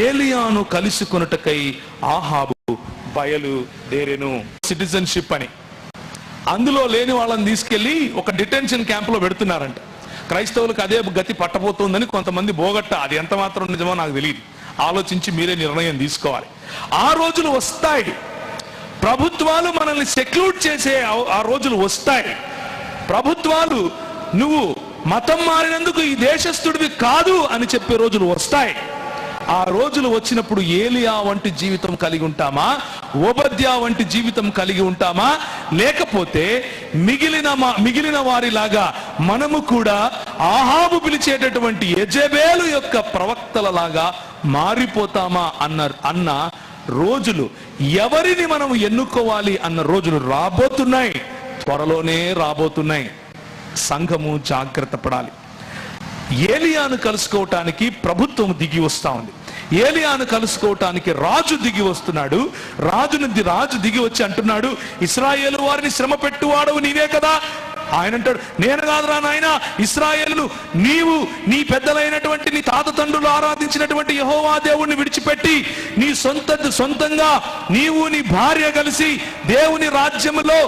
ఏలియాను కలుసుకొనుటకై ఆహాబు బయలుదేరెను. సిటిజన్షిప్ అని అందులో లేని వాళ్ళని తీసుకెళ్లి ఒక డిటెన్షన్ క్యాంప్ లో పెడుతున్నారంట. క్రైస్తవులకు అదే గతి పట్టబోతుందని కొంతమంది బోగట్ట, అది ఎంత మాత్రం నిజమో నాకు తెలియదు, ఆలోచించి మీరే నిర్ణయం తీసుకోవాలి. ఆ రోజులు వస్తాయి, ప్రభుత్వాలు మనల్ని సెక్లూట్ చేసే ఆ రోజులు వస్తాయి. ప్రభుత్వాలు నువ్వు మతం మారినందుకు ఈ దేశస్థుడివి కాదు అని చెప్పే రోజులు వస్తాయి. ఆ రోజులు వచ్చినప్పుడు ఏలియా వంటి జీవితం కలిగి ఉంటామా, ఓబద్యా వంటి జీవితం కలిగి ఉంటామా, లేకపోతే మిగిలిన వారిలాగా మనము కూడా ఆహాబు పిలిచేటటువంటి యెజబేలు యొక్క ప్రవక్తలలాగా మారిపోతామా అన్న రోజులు, ఎవరిని మనం ఎన్నుకోవాలి అన్న రోజులు రాబోతున్నాయి, త్వరలోనే రాబోతున్నాయి. సంఘము జాగ్రత్త పడాలి. ఏలియాను కలుసుకోవటానికి ప్రభుత్వం దిగి వస్తా ఉంది, ఏలియాను కలుసుకోవటానికి రాజు దిగి వస్తున్నాడు. రాజు దిగి వచ్చి అంటున్నాడు, ఇశ్రాయేలు వారిని శ్రమ పెట్టువాడవు నీవే కదా. ఆయన అంటాడు, నేను కాదురా నాయన, ఇశ్రాయేలు నీవు నీ పెద్దలైనటువంటి నీ తాత తండ్రులు ఆరాధించినటువంటి యెహోవా దేవుణ్ణి విడిచిపెట్టి నీ సొంతంగా నీవు నీ భార్య కలిసి దేవుని రాజ్యములో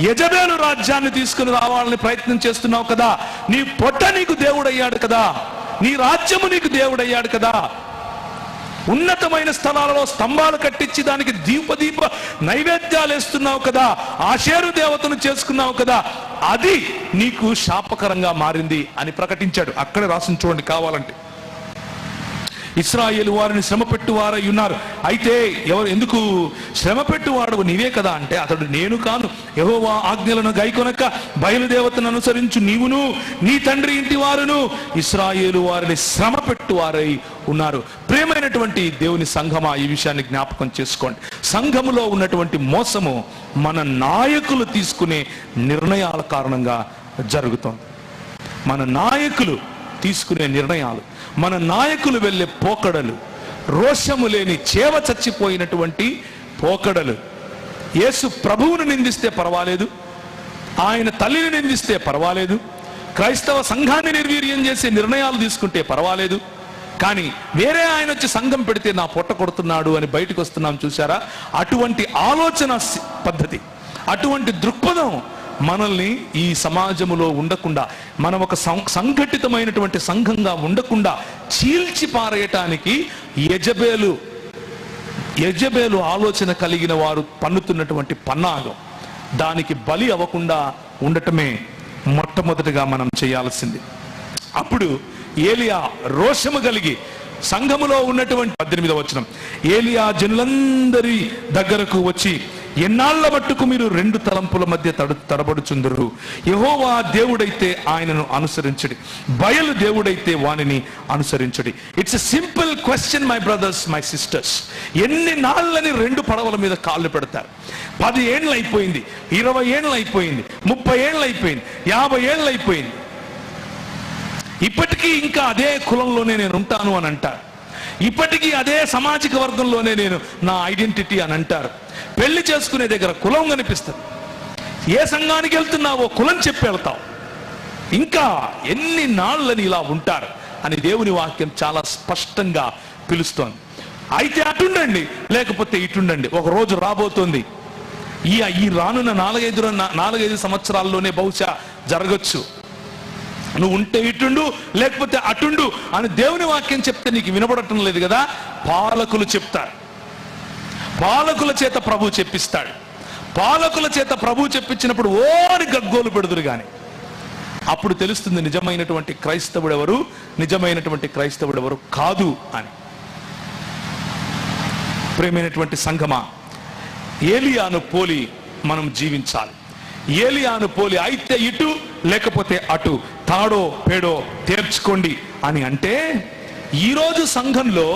యెజబెలు రాజ్యాన్ని తీసుకుని రావాలని ప్రయత్నం చేస్తున్నావు కదా, నీ పొట్ట నీకు దేవుడయ్యాడు కదా, నీ రాజ్యము నీకు దేవుడయ్యాడు కదా, ఉన్నతమైన స్థలాలలో స్తంభాలు కట్టించి దానికి దీప నైవేద్యాలు వేస్తున్నావు కదా, ఆషేరు దేవతను చేసుకున్నావు కదా, అది నీకు శాపకరంగా మారింది అని ప్రకటించాడు. అక్కడే రాసిన చూడండి కావాలంటే. ఇశ్రాయేలు వారిని శ్రమ పెట్టువారై ఉన్నారు. అయితే ఎందుకు శ్రమ పెట్టువాడు నీవే కదా అంటే, అతడు నేను కాను, యెహోవా ఆజ్ఞలను గైకొనక బయలుదేవతను అనుసరించు నీవును నీ తండ్రి ఇంటి వారును ఇశ్రాయేలు వారిని శ్రమ పెట్టువారై ఉన్నారు. ప్రియమైనటువంటి దేవుని సంఘమా, ఈ విషయాన్ని జ్ఞాపకం చేసుకోండి. సంఘములో ఉన్నటువంటి మోసము మన నాయకులు తీసుకునే నిర్ణయాల కారణంగా జరుగుతుంది. మన నాయకులు తీసుకునే నిర్ణయాలు, మన నాయకులు వెళ్ళే పోకడలు, రోషము లేని చేవ చచ్చిపోయినటువంటి పోకడలు. యేసు ప్రభువును నిందిస్తే పర్వాలేదు, ఆయన తల్లిని నిందిస్తే పర్వాలేదు, క్రైస్తవ సంఘాన్ని నిర్వీర్యం చేసే నిర్ణయాలు తీసుకుంటే పర్వాలేదు, కానీ వేరే ఆయన వచ్చి సంఘం పెడితే నా పొట్ట కొడుతున్నాడు అని బయటకు వస్తున్నాం చూసారా? అటువంటి ఆలోచన పద్ధతి, అటువంటి దృక్పథం మనల్ని ఈ సమాజములో ఉండకుండా, మనం ఒక సంఘటితమైనటువంటి సంఘంగా ఉండకుండా చీల్చి పారేయటానికి యెజబెలు ఆలోచన కలిగిన వారు పన్నుతున్నటువంటి పన్నాగం. దానికి బలి అవ్వకుండా ఉండటమే మొట్టమొదటిగా మనం చేయాల్సింది. అప్పుడు ఏలియా రోషము కలిగి సంఘములో ఉన్నటువంటి 18వ వచనం, ఏలియా జనులందరి దగ్గరకు వచ్చి, ఎన్నాళ్ల మట్టుకు మీరు 2 తలంపుల మధ్య తడబడుచుందరు? యెహోవా దేవుడైతే ఆయనను అనుసరించడి, బయలు దేవుడైతే వానిని అనుసరించడి. It's a simple question my brothers, my sisters. ఎన్ని నాళ్ళని 2 పడవల మీద కాళ్ళు పెడతారు? 10 ఏళ్ళు అయిపోయింది, 20 ఏళ్ళు అయిపోయింది, 30 ఏళ్ళు అయిపోయింది, 50 ఏళ్ళు అయిపోయింది. ఇప్పటికీ ఇంకా అదే కులంలోనే నేను ఉంటాను అని అంటారు. ఇప్పటికీ అదే సామాజిక వర్గంలోనే నేను నా ఐడెంటిటీ అని అంటారు. పెళ్లి చేసుకునే దగ్గర కులం కనిపిస్తుంది. ఏ సంఘానికి వెళ్తున్నావో కులం చెప్పి వెళ్తావు. ఇంకా ఎన్ని నాళ్ళని ఇలా ఉంటారు అని దేవుని వాక్యం చాలా స్పష్టంగా పిలుస్తోంది. అయితే అటుండండి, లేకపోతే ఇటుండండి. ఒక రోజు రాబోతోంది, ఈ రానున్న 4-5 సంవత్సరాల్లోనే బహుశా జరగచ్చు. నువ్వు ఉంటే ఇటుండు, లేకపోతే అటుండు అని దేవుని వాక్యం చెప్తే నీకు వినబడటం లేదు కదా. పాలకులు చెప్తారు, పాలకుల చేత ప్రభు చెప్పిస్తాడు. పాలకుల చేత ప్రభు చెప్పించినప్పుడు ఓరి గగ్గోలు పెడుదురు గాని అప్పుడు తెలుస్తుంది నిజమైనటువంటి క్రైస్తవుడు ఎవరు, నిజమైనటువంటి క్రైస్తవుడు ఎవరు కాదు అని. ప్రియమైనటువంటి సంఘమా, ఏలియాను పోలి మనం జీవించాలి. ఏలియాను పోలి అయితే ఇటు, లేకపోతే అటు, తాడో పేడో తేర్చుకోండి అని అంటే, ఈరోజు సంఘంలో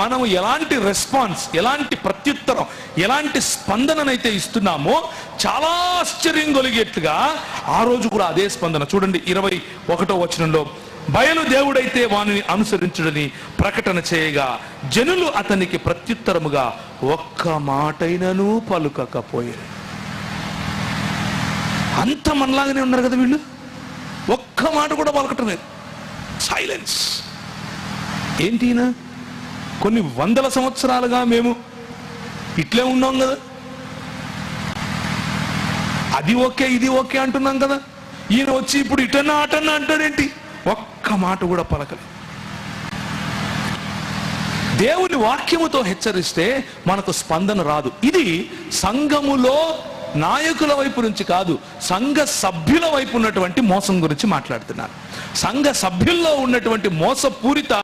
మనం ఎలాంటి రెస్పాన్స్, ఎలాంటి ప్రత్యుత్తరం, ఎలాంటి స్పందననైతే ఇస్తున్నామో చాలా ఆశ్చర్యం కలిగేట్లుగా ఆ రోజు కూడా అదే స్పందన. చూడండి 21వ వచనంలో, బయలు దేవుడైతే వానిని అనుసరించుడని ప్రకటన చేయగా జనులు అతనికి ప్రత్యుత్తరముగా ఒక్క మాటైనను పలుకకపోయారు. అంత మనలాగానే ఉన్నారు కదా వీళ్ళు, ఒక్క మాట కూడా పలకటం లేదు, సైలెన్స్. ఏంటినా కొన్ని 100 సంవత్సరాలుగా మేము ఇట్లే ఉన్నాం కదా, అది ఓకే ఇది ఓకే అంటున్నాం కదా, ఈయన వచ్చి ఇప్పుడు ఇటన్నా అటన్నా అంటాడేంటి? ఒక్క మాట కూడా పలకలేదు. దేవుని వాక్యముతో హెచ్చరిస్తే మనకు స్పందన రాదు. ఇది సంఘములో నాయకుల వైపు నుంచి కాదు, సంఘ సభ్యుల వైపు ఉన్నటువంటి మోసం గురించి మాట్లాడుతున్నారు. సంఘ సభ్యుల్లో ఉన్నటువంటి మోసపూరిత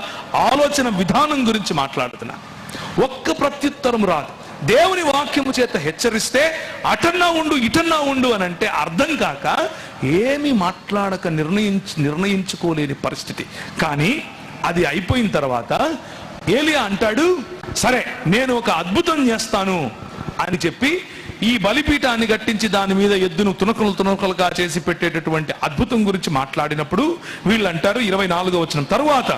ఆలోచన విధానం గురించి మాట్లాడుతున్నారు. ఒక్క ప్రత్యుత్తరం రాదు. దేవుని వాక్యము చేత హెచ్చరిస్తే అటన్నా ఉండు ఇటన్నా ఉండు అని అంటే అర్థం కాక ఏమి మాట్లాడక నిర్ణయించుకోలేని పరిస్థితి. కానీ అది అయిపోయిన తర్వాత ఏలియా అంటాడు, సరే నేను ఒక అద్భుతం చేస్తాను అని చెప్పి ఈ బలిపీఠాన్ని కట్టించి దాని మీద ఎద్దును తునకలుగా చేసి పెట్టేటటువంటి అద్భుతం గురించి మాట్లాడినప్పుడు వీళ్ళు అంటారు 24వ వచనం, తరువాత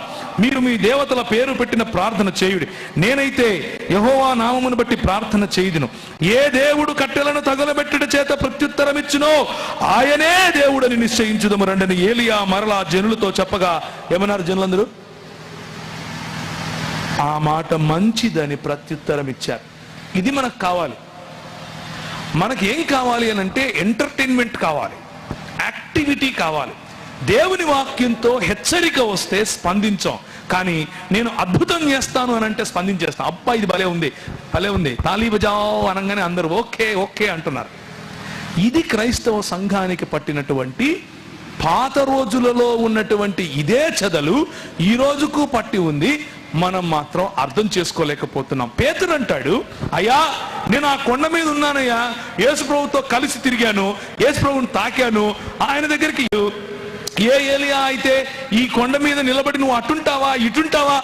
మీరు మీ దేవతల పేరు పెట్టిన ప్రార్థన చేయుడి, నేనైతే యెహోవా నామమును బట్టి ప్రార్థన చేయుదును. ఏ దేవుడు కట్టెలను తగలబెట్టుట చేత ప్రత్యుత్తరం ఇచ్చునో ఆయనే దేవుడని నిశ్చయించుదము రండని ఏలియా మరలా జనులతో చెప్పగా ఏమన్నారు జనులందరూ? ఆ మాట మంచిదని ప్రత్యుత్తరం ఇచ్చారు. ఇది మనకు కావాలి. మనకి ఏం కావాలి అని అంటే ఎంటర్టైన్మెంట్ కావాలి, యాక్టివిటీ కావాలి. దేవుని వాక్యంతో హెచ్చరిక వస్తే స్పందించాం, కానీ నేను అద్భుతం చేస్తాను అని అంటే స్పందించేస్తాను. అబ్బా ఇది భలే ఉంది, భలే ఉంది, తాళీ బజావ్ అనగానే అందరూ ఓకే ఓకే అంటున్నారు. ఇది క్రైస్తవ సంఘానికి పట్టినటువంటి, పాత రోజులలో ఉన్నటువంటి ఇదే చెదలు ఈ రోజుకు పట్టి ఉంది. మనం మాత్రం అర్థం చేసుకోలేకపోతున్నాం. పేతురు అంటాడు, అయ్యా నేను ఆ కొండ మీద ఉన్నానయ్యా, యేసు ప్రభుతో కలిసి తిరిగాను, యేసు ప్రభుని తాకాను, ఆయన దగ్గరికి ఏ ఏలియా అయితే ఈ కొండ మీద నిలబడి నువ్వు అటుంటావా ఇటుంటావా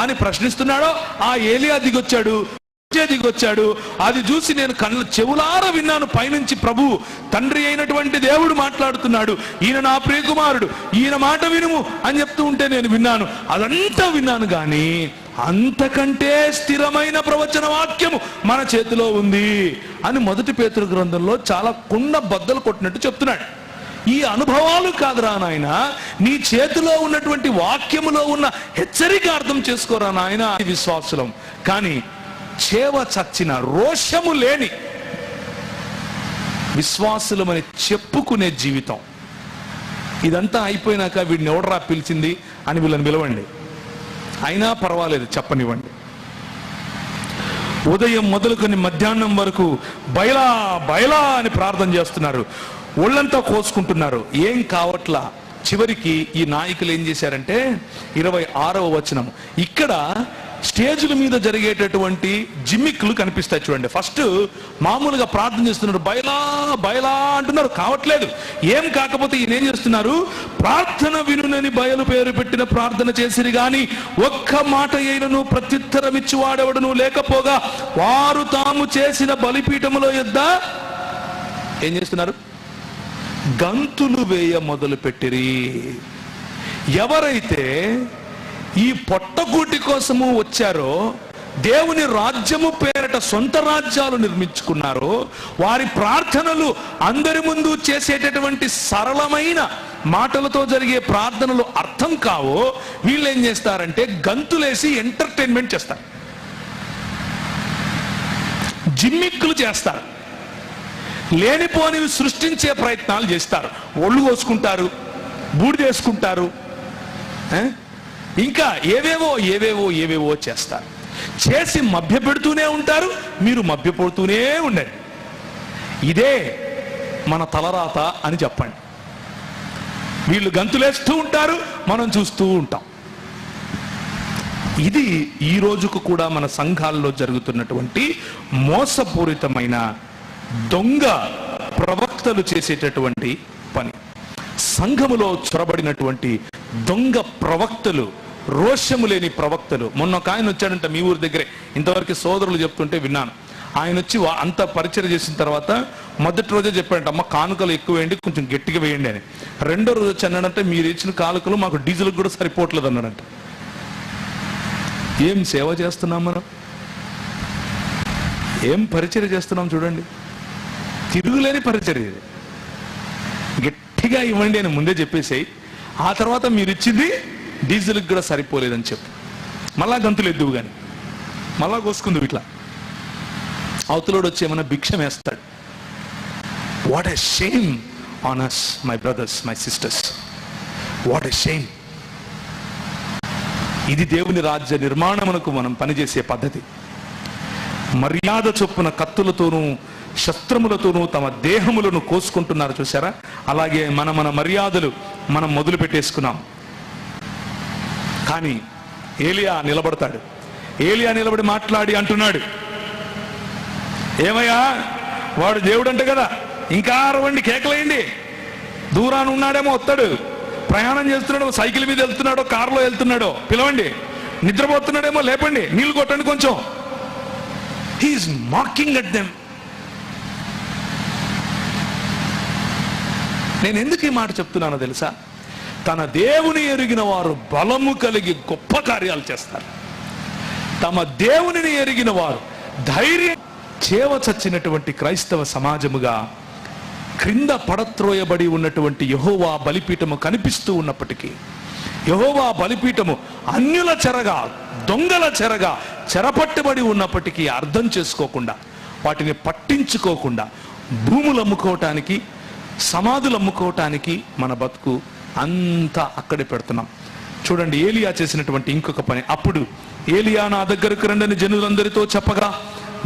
అని ప్రశ్నిస్తున్నాడో ఆ ఏలియా దిగొచ్చాడు. అది చూసి నేను చెవులార విన్నాను, పైనుంచి ప్రభు తండ్రి అయినటువంటి దేవుడు మాట్లాడుతున్నాడు, ఈయన నా ప్రియకుమారుడు, ఈయన మాట వినుము అని చెప్తూ ఉంటే నేను విన్నాను. అదంతా విన్నాను, కానీ అంతకంటే స్థిరమైన ప్రవచన వాక్యము మన చేతిలో ఉంది అని మొదటి పేతురు గ్రంథంలో చాలా కుండ బద్దలు కొట్టినట్టు చెప్తున్నాడు. ఈ అనుభవాలు కాదురా నాయన, నీ చేతిలో ఉన్నటువంటి వాక్యములో ఉన్న హెచ్చరిక అర్థం చేసుకోరా నాయన విశ్వాసులం. కానీ చేవ చచ్చిన రోషము లేని విశ్వాసులమని చెప్పుకునే జీవితం. ఇదంతా అయిపోయినాక వీడిని ఎవడరా పిలిచింది అని వీళ్ళని పిలవండి, అయినా పర్వాలేదు చెప్పనివ్వండి. ఉదయం మొదలుకొని మధ్యాహ్నం వరకు బయలా బయలా అని ప్రార్థన చేస్తున్నారు, ఒళ్ళంతా కోసుకుంటున్నారు, ఏం కావట్లా. చివరికి ఈ నాయకులు ఏం చేశారంటే 26వ వచనం, ఇక్కడ స్టేజ్ల మీద జరిగేటటువంటి జిమ్మిక్లు కనిపిస్తాయి చూడండి. ఫస్ట్ మామూలుగా ప్రార్థన చేస్తున్నారు, బయలా బయలా అంటున్నారు, కావట్లేదు. ఏం కాకపోతే ఈయన ఏం చేస్తున్నారు, ప్రార్థన వినునని బయలు పేరు పెట్టిన ప్రార్థన చేసిరి గాని ఒక్క మాట అయినను ప్రత్యుత్తరం ఇచ్చి వాడెవడను లేకపోగా వారు తాము చేసిన బలిపీఠములో యొద్ద ఏం చేస్తున్నారు, గంతులు వేయ మొదలు పెట్టిరి. ఎవరైతే ఈ పొట్టగూటి కోసము వచ్చారో, దేవుని రాజ్యము పేరట సొంత రాజ్యాలు నిర్మించుకున్నారో, వారి ప్రార్థనలు అందరి ముందు చేసేటటువంటి సరళమైన మాటలతో జరిగే ప్రార్థనలు అర్థం కావో, వీళ్ళు ఏం చేస్తారంటే గంతులేసి ఎంటర్టైన్మెంట్ చేస్తారు, జిమ్మిక్కులు చేస్తారు, లేనిపోనివి సృష్టించే ప్రయత్నాలు చేస్తారు, ఒళ్ళు కోసుకుంటారు, బూడిదేసుకుంటారు, ఇంకా ఏవేవో చేస్తారు. చేసి మభ్య పెడుతూనే ఉంటారు, మీరు మభ్యపడుతూనే ఉండండి. ఇదే మన తలరాత అని చెప్పండి. వీళ్ళు గంతులేస్తూ ఉంటారు, మనం చూస్తూ ఉంటాం. ఇది ఈ రోజుకు కూడా మన సంఘాల్లో జరుగుతున్నటువంటి మోసపూరితమైన దొంగ ప్రవక్తలు చేసేటటువంటి పని. సంఘములో చొరబడినటువంటి దొంగ ప్రవక్తలు, రోషము లేని ప్రవక్తలు. మొన్న ఒక ఆయన వచ్చాడంట మీ ఊరి దగ్గరే, ఇంతవరకు సోదరులు చెప్తుంటే విన్నాను. ఆయన వచ్చి అంత పరిచయం చేసిన తర్వాత మొదటి రోజే చెప్పాడంట, అమ్మ కానుకలు ఎక్కువ వేయండి, కొంచెం గట్టిగా వేయండి అని. రెండో రోజు వచ్చి అన్నాడంటే, మీరు ఇచ్చిన కానుకలు మాకు డీజిల్ కూడా సరిపోవట్లేదు అన్నాడంట. ఏం సేవ చేస్తున్నాం మనం, ఏం పరిచర్య చేస్తున్నాం చూడండి. తిరుగులేని పరిచర్య. గట్టిగా ఇవ్వండి అని ముందే చెప్పేసాయి, ఆ తర్వాత మీరు ఇచ్చింది డీజిల్కి కూడా సరిపోలేదని చెప్పు, మళ్ళా గంతులు ఎద్దువు కానీ మళ్ళా కోసుకుందు. ఇట్లా అవతలోడు వచ్చి ఏమన్నా భిక్షం వేస్తాడు. What a shame on us, my brothers, my sisters, what a shame. ఇది దేవుని రాజ్య నిర్మాణమునకు మనం పనిచేసే పద్ధతి. మర్యాద చొప్పున కత్తులతోనూ శస్త్రములతోనూ తమ దేహములను కోసుకుంటున్నారు చూసారా. అలాగే మన మర్యాదలు మనం మొదలు పెట్టేసుకున్నాం. కానీ ఏలియా నిలబడతాడు. ఏలియా నిలబడి మాట్లాడి అంటున్నాడు, ఏమయ్యా వాడు దేవుడు అంట కదా, ఇంకా అరవండి, కేకలేయండి. దూరాన్ని ఉన్నాడేమో వస్తాడు, ప్రయాణం చేస్తున్నాడో, సైకిల్ మీద వెళ్తున్నాడో, కారులో వెళ్తున్నాడో పిలవండి, నిద్రపోతున్నాడేమో లేపండి, నీళ్లు కొట్టండి కొంచెం. He's mocking at them. నేను ఎందుకు ఈ మాట చెప్తున్నానో తెలుసా? తన దేవుని ఎరిగిన వారు బలము కలిగి గొప్ప కార్యాలు చేస్తారు. తమ దేవునిని ఎరిగిన వారు ధైర్యం. చేవ చచ్చినటువంటి క్రైస్తవ సమాజముగా క్రింద పడత్రోయబడి ఉన్నటువంటి యెహోవా బలిపీఠము కనిపిస్తూ ఉన్నప్పటికీ, యెహోవా బలిపీఠము అన్యుల చెరగా, దొంగల చెరగా చెరపట్టబడి ఉన్నప్పటికీ అర్థం చేసుకోకుండా వాటిని పట్టించుకోకుండా భూములు అమ్ముకోవటానికి, సమాధులు అమ్ముకోవటానికి మన బతుకు అంతా అక్కడే పెడుతున్నాం. చూడండి ఏలియా చేసినటువంటి ఇంకొక పని. అప్పుడు ఏలియా నా దగ్గరకు రండని జనులందరితో చెప్పగా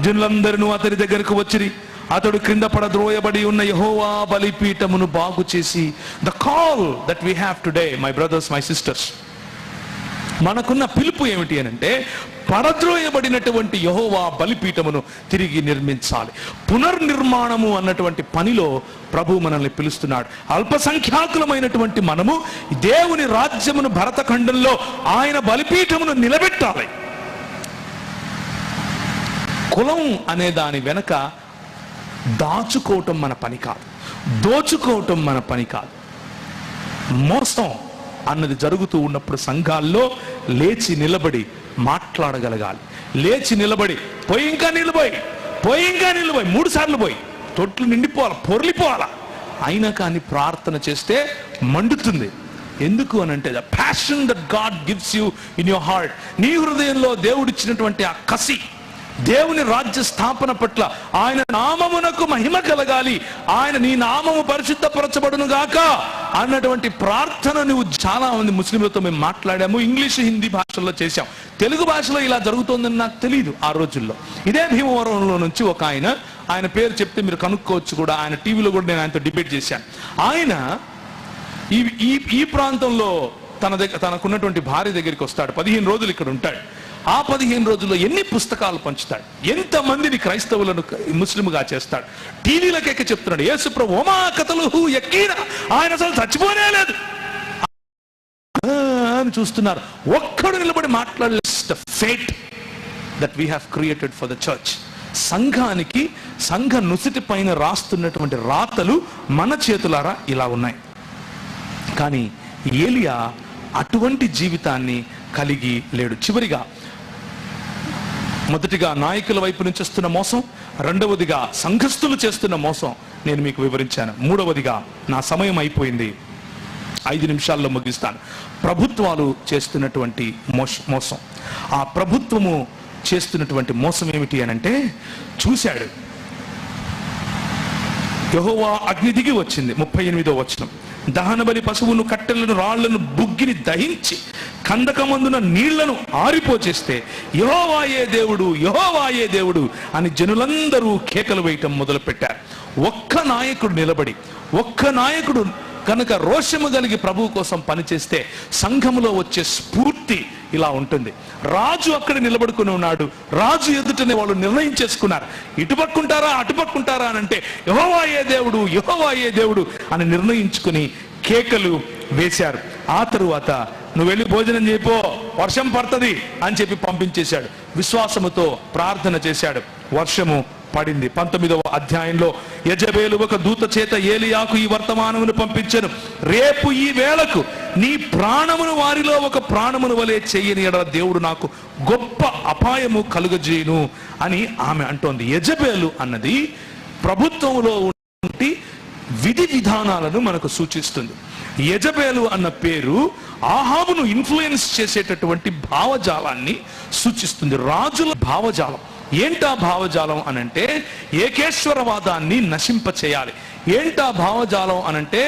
జనులందరూ అతని దగ్గరకు వచ్చిరి. అతడు క్రింద పడద్రోయబడి ఉన్న యెహోవా బలిపీఠమును బాగు చేసి, the call that we have today my brothers my sisters, మనకున్న పిలుపు ఏమిటి అనంటే పడద్రోయబడినటువంటి యెహోవా బలిపీఠమును తిరిగి నిర్మించాలి. పునర్నిర్మాణము అన్నటువంటి పనిలో ప్రభు మనల్ని పిలుస్తున్నాడు. అల్పసంఖ్యాకులమైనటువంటి మనము దేవుని రాజ్యమును భరతఖండంలో ఆయన బలిపీఠమును నిలబెట్టాలి. కులం అనే దాని వెనక దాచుకోవటం మన పని కాదు, దోచుకోవటం మన పని కాదు. మోసం అన్నది జరుగుతూ ఉన్నప్పుడు సంఘాల్లో లేచి నిలబడి మాట్లాడగలగాలి. లేచి నిలబడి పోయి ఇంకా నిలబోయి 3 సార్లు పోయి తొట్లు నిండిపోవాలి, పొర్లిపోవాలా. అయినా కానీ ప్రార్థన చేస్తే మండుతుంది. ఎందుకు అనంటే the passion that God gives you in your heart. నీ హృదయంలో దేవుడిచ్చినటువంటి ఆ కసి, దేవుని రాజ్య స్థాపన పట్ల ఆయన నామమునకు మహిమ కలగాలి, ఆయన నీ నామము పరిశుద్ధపరచబడును గాక అన్నటువంటి ప్రార్థన నువ్వు చాలా మంది ముస్లింలతో మేము మాట్లాడాము. ఇంగ్లీష్, హిందీ భాషల్లో చేశాం. తెలుగు భాషలో ఇలా జరుగుతోందని నాకు తెలియదు ఆ రోజుల్లో. ఇదే భీమవరంలో నుంచి ఒక ఆయన పేరు చెప్తే మీరు కనుక్కోవచ్చు కూడా, ఆయన టీవీలో కూడా నేను ఆయనతో డిబేట్ చేశాను. ఆయన ఈ ప్రాంతంలో తనకున్నటువంటి భార్య దగ్గరికి వస్తాడు. 15 రోజులు ఇక్కడ ఉంటాడు. ఆ 15 రోజుల్లో ఎన్ని పుస్తకాలు పంచుతాడు, ఎంతమందిని క్రైస్తవులను ముస్లింగా చేస్తాడు. టీవీలకెక్క చెప్తున్నాడు యేసు ప్రభు ఓమా కతలుహు యకీనా, ఆయన అసలు చచ్చిపోనే లేదు అని చూస్తున్నారు. ఒక్కడు నిలబడి మాట్లాడలేదు. The fate that we have created for the church. సంఘానికి, సంఘ నుసిటి పైన రాస్తున్నటువంటి రాతలు మన చేతులారా ఇలా ఉన్నాయి. కానీ ఏలియా అటువంటి జీవితాన్ని కలిగి లేడు. చివరిగా, మొదటిగా నాయకుల వైపు నుంచి వస్తున్న మోసం, రెండవదిగా సంఘస్థులు చేస్తున్న మోసం నేను మీకు వివరించాను. మూడవదిగా, నా సమయం అయిపోయింది, 5 నిమిషాల్లో ముగిస్తాను, ప్రభుత్వాలు చేస్తున్నటువంటి మోసం. ఆ ప్రభుత్వము చేస్తున్నటువంటి మోసం ఏమిటి అనంటే, చూశాడు యెహోవా అగ్ని దిగి వచ్చింది. 38వ వచనం, దహనబలి పశువును, కట్టెలను, రాళ్లను, బుగ్గిని దహించి కందకమందున నీళ్లను ఆరిపోచేస్తే యెహోవాయే దేవుడు, యెహోవాయే దేవుడు అని జనులందరూ కేకలు వేయటం మొదలు పెట్టారు. ఒక్క నాయకుడు నిలబడి, ఒక్క నాయకుడు కనుక రోషము కలిగి ప్రభువు కోసం పనిచేస్తే సంఘములో వచ్చే స్ఫూర్తి ఇలా ఉంటుంది. రాజు అక్కడ నిలబడుకుని ఉన్నాడు. రాజు ఎదుటనే వాళ్ళు నిర్ణయం చేసుకున్నారు, ఇటుపక్కుంటారా అటుపక్కుంటారా అని. అంటే యెహోవాయే దేవుడు, యెహోవాయే దేవుడు అని నిర్ణయించుకుని కేకలు వేశారు. ఆ తరువాత నువ్వు వెళ్ళి భోజనం చేయిపో, వర్షం పడుతుంది అని చెప్పి పంపించేశాడు. విశ్వాసముతో ప్రార్థన చేశాడు, వర్షము పడింది. 19వ అధ్యాయంలో యెజబేలు ఒక దూత చేత ఏలియాకు ఈ వర్తమానమును పంపించెను, రేపు ఈ వేళకు నీ ప్రాణమును వారిలో ఒక ప్రాణమును వలె చెయ్యని ఎడల దేవుడు నాకు గొప్ప అపాయము కలుగజేయును అని ఆమె అంటోంది. యెజబేలు అన్నది ప్రభుత్వంలో ఉండి విధి విధానాలను మనకు సూచిస్తుంది. యెజబేలు అన్న పేరు ఆహాబును ఇన్ఫ్లుయెన్స్ చేసేటటువంటి భావజాలాన్ని సూచిస్తుంది, రాజుల భావజాలం. ఏంటా భావజాలం అనంటే ఏకేశ్వరవాదాన్ని నశింప చేయాలి. ఏంటా భావజాలం అనంటే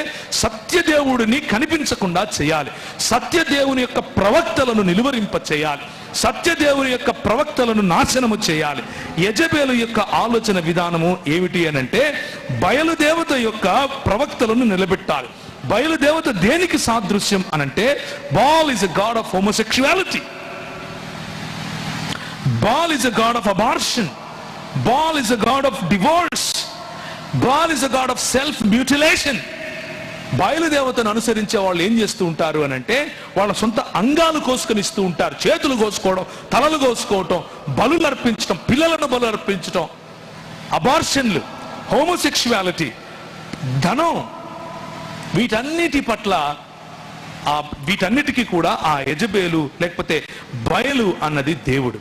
సత్యదేవుడిని కనిపించకుండా చేయాలి, సత్యదేవుని యొక్క ప్రవక్తలను నిలువరింప చేయాలి, సత్యదేవుని యొక్క ప్రవక్తలను నాశనము చేయాలి. యెజబేలు యొక్క ఆలోచన విధానము ఏమిటి అనంటే బయలుదేవత యొక్క ప్రవక్తలను నిలబెట్టాలి. బయలుదేవత దేనికి సాదృశ్యం అనంటే ball is a God of homosexuality, Baal is a god of abortion. Baal is a god of divorce. Baal is a god of self-mutilation. బయలుదేవతను అనుసరించే వాళ్ళు ఏం చేస్తూ ఉంటారు అని అంటే వాళ్ళ సొంత అంగాలు కోసుకొని ఇస్తూ ఉంటారు. చేతులు కోసుకోవడం, తలలు కోసుకోవటం, బలులు అర్పించడం, పిల్లలను బలు అర్పించడం, అబార్షన్లు, హోమోసెక్షువాలిటీ, ధనం, వీటన్నిటికీ కూడా ఆ యెజబేలు లేకపోతే బయలు అన్నది దేవుడు.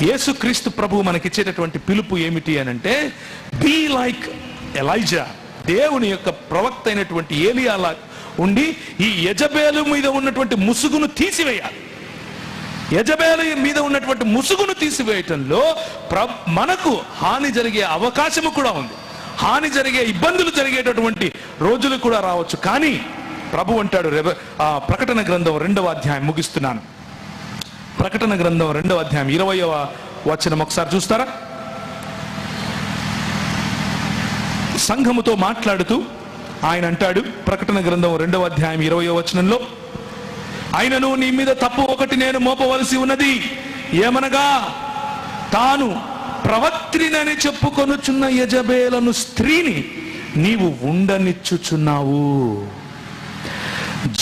యేసుక్రీస్తు ప్రభువు మనకిచ్చేటటువంటి పిలుపు ఏమిటి అనంటే బీ లైక్ ఎలైజా, దేవుని యొక్క ప్రవక్త అయినటువంటి ఏలియాలా ఉండి ఈ యెజబేలు మీద ఉన్నటువంటి ముసుగును తీసివేయాలి. యెజబెలు మీద ఉన్నటువంటి ముసుగును తీసివేయటంలో మనకు హాని జరిగే అవకాశము కూడా ఉంది. హాని జరిగే, ఇబ్బందులు జరిగేటటువంటి రోజులు కూడా రావచ్చు. కానీ ప్రభు అంటాడు, ప్రకటన గ్రంథం 2వ అధ్యాయం, ముగిస్తున్నాను. ప్రకటన గ్రంథం 2వ అధ్యాయం 20వ వచనం ఒకసారి చూస్తారా? సంఘముతో మాట్లాడుతూ ఆయన అంటాడు, ప్రకటన గ్రంథం 2వ అధ్యాయం 20వ వచనంలో, ఆయనను నీ మీద తప్పు ఒకటి నేను మోపవలసి ఉన్నది, ఏమనగా తాను ప్రవక్త్రినని చెప్పుకొనుచున్న యెజబెలను స్త్రీని నీవు ఉండనిచ్చుచున్నావు.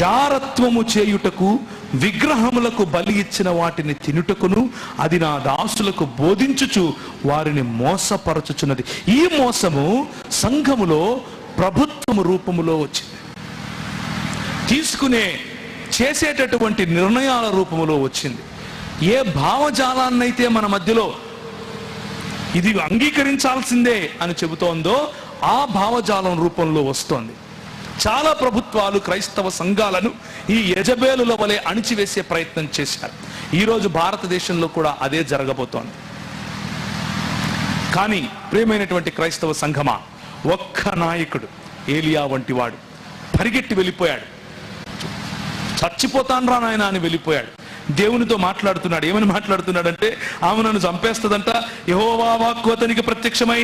జారత్వము చేయుటకు, విగ్రహములకు బలి ఇచ్చిన వాటిని తినుటకును అది నా దాసులకు బోధించుచు వారిని మోసపరచుచున్నది. ఈ మోసము సంఘములో ప్రభుత్వము రూపములో వచ్చింది, చేసేటటువంటి నిర్ణయాల రూపములో వచ్చింది. ఏ భావజాలాన్నైతే మన మధ్యలో ఇది అంగీకరించాల్సిందే అని చెబుతోందో ఆ భావజాలం రూపంలో వస్తోంది. చాలా ప్రభుత్వాలు క్రైస్తవ సంఘాలను ఈ యెజబెలుల వలె అణిచివేసే ప్రయత్నం చేశారు. ఈరోజు భారతదేశంలో కూడా అదే జరగబోతోంది. కానీ ప్రియమైనటువంటి క్రైస్తవ సంఘమా, ఒక్క నాయకుడు ఏలియా వంటి వాడు పరిగెట్టి వెళ్ళిపోయాడు. చచ్చిపోతాన్రా నాయన అని వెళ్ళిపోయాడు. దేవునితో మాట్లాడుతున్నాడు. ఏమని మాట్లాడుతున్నాడంటే, ఆమె నన్ను చంపేస్తుందంట. యెహోవా వాక్కు అతనికి ప్రత్యక్షమై,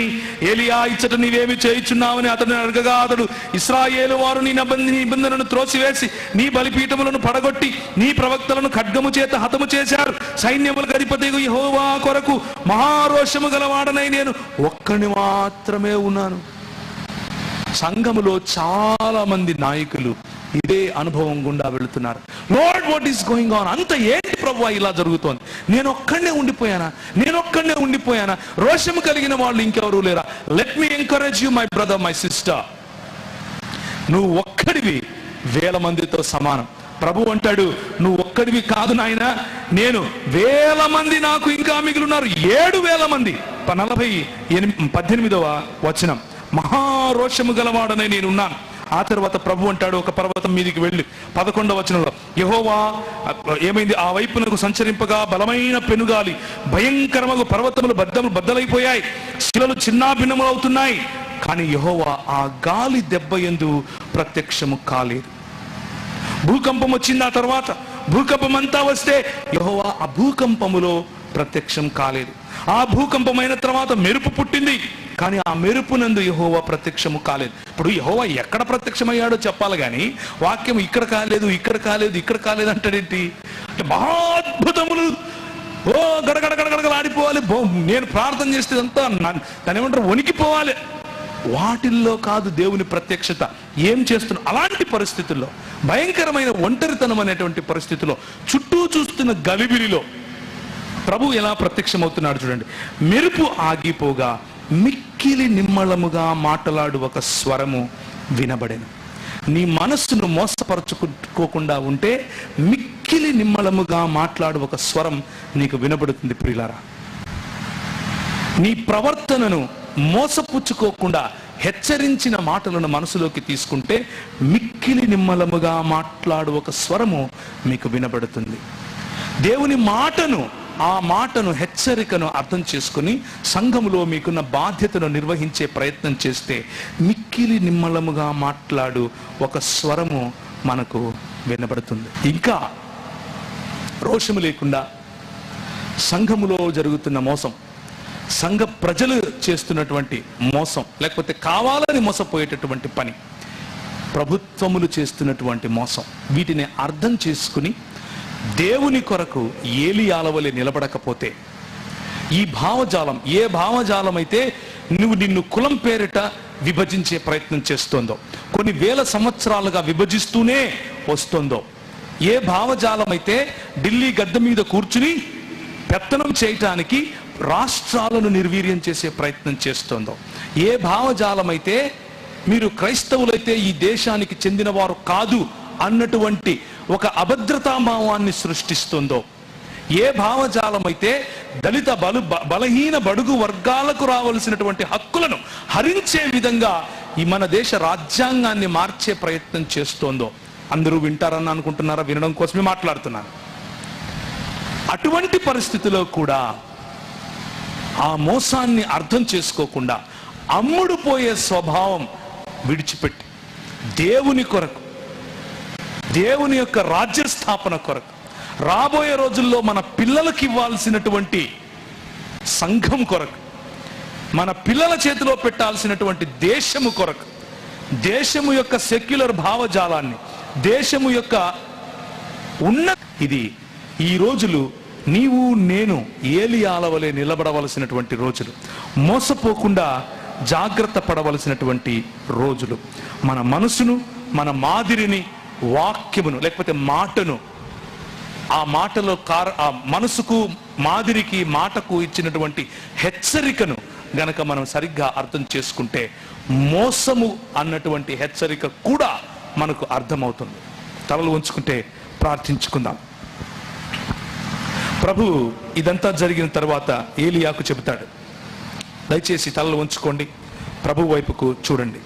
ఏలియా ఇచ్చట నీవేమి చేయుచున్నావని అతన్ని అడగగా, అతడు ఇశ్రాయేలు వారు నీ నిబంధనను త్రోసివేసి నీ బలిపీఠములను పడగొట్టి నీ ప్రవక్తలను ఖడ్గము చేత హతము చేశారు. సైన్యములకు అధిపతి యెహోవా కొరకు మహారోషము గలవాడనై నేను ఒక్కని మాత్రమే ఉన్నాను. సంఘములో చాలా మంది నాయకులు ఇదే అనుభవం గుండా వెళుతున్నారు. Lord, what is going on? అంత ఏంటి ప్రభువా ఇలా జరుగుతోంది? నేను ఒక్కడే ఉండిపోయానా? రోషము కలిగిన వాళ్ళు ఇంకెవరూ లేరా? Let me encourage you my brother, my sister. నువ్వు ఒక్కడివి వేల మందితో సమానం. ప్రభు అంటాడు, నువ్వు ఒక్కడివి కాదు నాయన, నేను వేల మంది నాకు ఇంకా మిగిలిన్నారు. 7,000 మంది. 18వ వచనం, మహారోషము గలవాడనే నేనున్నాను. ఆ తర్వాత ప్రభు అంటాడు, ఒక పర్వతం మీదికి వెళ్ళి 11వ వచనంలో, యెహోవా ఏమైంది? ఆ వైపునకు సంచరింపగా బలమైన పెనుగాలి, భయంకరమగు పర్వతములు బద్దలైపోయాయి, శిలలు చిన్నాభిన్నములు అవుతున్నాయి. కానీ యెహోవా ఆ గాలి దెబ్బ యందు ప్రత్యక్షము కాలేదు. భూకంపం వచ్చింది. ఆ తర్వాత భూకంపం అంతా వస్తే యెహోవా ఆ భూకంపములో ప్రత్యక్షం కాలేదు. ఆ భూకంపమైన తర్వాత మెరుపు పుట్టింది, కానీ ఆ మెరుపునందు యెహోవా ప్రత్యక్షము కాలేదు. ఇప్పుడు యెహోవా ఎక్కడ ప్రత్యక్షమయ్యాడో చెప్పాలి, కానీ వాక్యం ఇక్కడ కాలేదు అంటాడేంటి? అంటే మహా అద్భుతములు గడగడగడగడగలాడిపోవాలి. నేను ప్రార్థన చేస్తే అంతా దాని ఏమంటారు, వణికిపోవాలి. వాటిల్లో కాదు దేవుని ప్రత్యక్షత. ఏం చేస్తున్నా అలాంటి పరిస్థితుల్లో, భయంకరమైన ఒంటరితనం అనేటువంటి పరిస్థితిలో, చుట్టూ చూస్తున్న గలిబిలిలో ప్రభు ఎలా ప్రత్యక్షమవుతున్నాడు చూడండి. మెరుపు ఆగిపోగా మిక్కిలి నిమ్మళముగా మాట్లాడు ఒక స్వరము వినబడెను. నీ మనస్సును మోసపరచుకోకుండా ఉంటే మిక్కిలి నిమ్మళముగా మాట్లాడు ఒక స్వరం నీకు వినబడుతుంది. ప్రియులారా, నీ ప్రవర్తనను మోసపుచ్చుకోకుండా హెచ్చరించిన మాటలను మనసులోకి తీసుకుంటే మిక్కిలి నిమ్మలముగా మాట్లాడు ఒక స్వరము మీకు వినబడుతుంది. దేవుని మాటను, ఆ మాటను, హెచ్చరికను అర్థం చేసుకుని సంఘములో మీకున్న బాధ్యతను నిర్వహించే ప్రయత్నం చేస్తే మిక్కిలి నిమ్మలముగా మాట్లాడు ఒక స్వరము మనకు వినబడుతుంది. ఇంకా రోషము లేకుండా సంఘములో జరుగుతున్న మోసం, సంఘ ప్రజలు చేస్తున్నటువంటి మోసం, లేకపోతే కావాలని మోసపోయేటటువంటి పని, ప్రభుత్వములు చేస్తున్నటువంటి మోసం, వీటిని అర్థం చేసుకుని దేవుని కొరకు ఏలియాల వలె నిలబడకపోతే, ఈ భావజాలం, ఏ భావజాలం అయితే నిన్ను కులం పేరిట విభజించే ప్రయత్నం చేస్తోందో, కొన్ని వేల సంవత్సరాలుగా విభజిస్తూనే వస్తుందో, ఏ భావజాలం అయితే ఢిల్లీ గద్దె మీద కూర్చుని పెత్తనం చేయటానికి రాష్ట్రాలను నిర్వీర్యం చేసే ప్రయత్నం చేస్తోందో, ఏ భావజాలం అయితే మీరు క్రైస్తవులైతే ఈ దేశానికి చెందిన వారు కాదు అన్నటువంటి ఒక అభద్రతాభావాన్ని సృష్టిస్తుందో, ఏ భావజాలం అయితే దళిత బలహీన బడుగు వర్గాలకు రావలసినటువంటి హక్కులను హరించే విధంగా ఈ మన దేశ రాజ్యాంగాన్ని మార్చే ప్రయత్నం చేస్తోందో, అందరూ వింటారని అనుకుంటున్నారా? వినడం కోసమే మాట్లాడుతున్నాను. అటువంటి పరిస్థితిలో కూడా ఆ మోసాన్ని అర్థం చేసుకోకుండా అమ్ముడు పోయే స్వభావం విడిచిపెట్టి దేవుని కొరకు, దేవుని యొక్క రాజ్య స్థాపన కొరకు, రాబోయే రోజుల్లో మన పిల్లలకి ఇవ్వాల్సినటువంటి సంఘం కొరకు, మన పిల్లల చేతిలో పెట్టాల్సినటువంటి దేశము కొరకు, దేశము యొక్క సెక్యులర్ భావజాలాన్ని, దేశము యొక్క ఇది ఈ రోజులు నీవు నేను ఏలియాల వలె నిలబడవలసినటువంటి రోజులు, మోసపోకుండా జాగ్రత్త పడవలసినటువంటి రోజులు. మన మనసును, మన మాదిరిని, వాక్యమును లేకపోతే మాటను, ఆ మాటలో ఆ మనసుకు, మాదిరికి, మాటకు ఇచ్చినటువంటి హెచ్చరికను గనక మనం సరిగ్గా అర్థం చేసుకుంటే మోసము అన్నటువంటి హెచ్చరిక కూడా మనకు అర్థమవుతుంది. తలలు ఉంచుకుంటే ప్రార్థించుకుందాం. ప్రభు ఇదంతా జరిగిన తర్వాత ఏలియాకు చెబుతాడు, దయచేసి తలలు ఉంచుకోండి, ప్రభు వైపుకు చూడండి.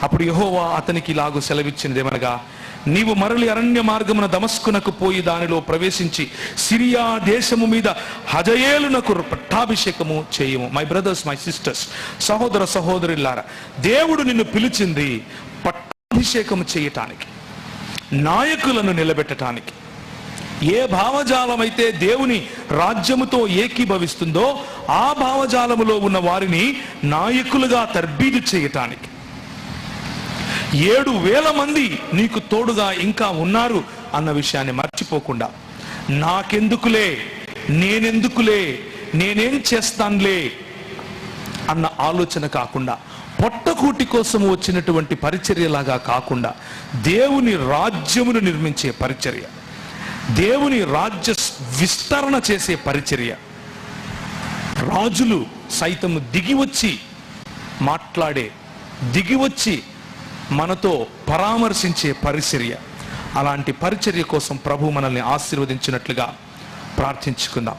అప్పుడు యెహోవా అతనికి ఇలాగూ సెలవిచ్చినదేమనగా, నీవు మరలి అరణ్య మార్గమున దమస్కునకు పోయి దానిలో ప్రవేశించి సిరియా దేశము మీద హజయేలునకు పట్టాభిషేకము చేయము. మై బ్రదర్స్, మై సిస్టర్స్, సహోదర సహోదరులారా, దేవుడు నిన్ను పిలిచింది పట్టాభిషేకము చేయటానికి, నాయకులను నిలబెట్టడానికి. ఏ భావజాలం అయితే దేవుని రాజ్యముతో ఏకీభవిస్తుందో ఆ భావజాలములో ఉన్న వారిని నాయకులుగా తర్బీదు చేయటానికి. 7,000 మంది నీకు తోడుగా ఇంకా ఉన్నారు అన్న విషయాన్ని మర్చిపోకుండా, నాకెందుకులే, నేనెందుకులే, నేనేం చేస్తానులే అన్న ఆలోచన కాకుండా, పొట్టకూటి కోసం వచ్చినటువంటి పరిచర్యలాగా కాకుండా, దేవుని రాజ్యమును నిర్మించే పరిచర్య, దేవుని రాజ్య విస్తరణ చేసే పరిచర్య, రాజులు సైతము దిగివచ్చి మాట్లాడే, దిగివచ్చి మనతో పరామర్శించే పరిచర్య, అలాంటి పరిచర్య కోసం ప్రభు మనల్ని ఆశీర్వదించినట్లుగా ప్రార్థించుకుందాం.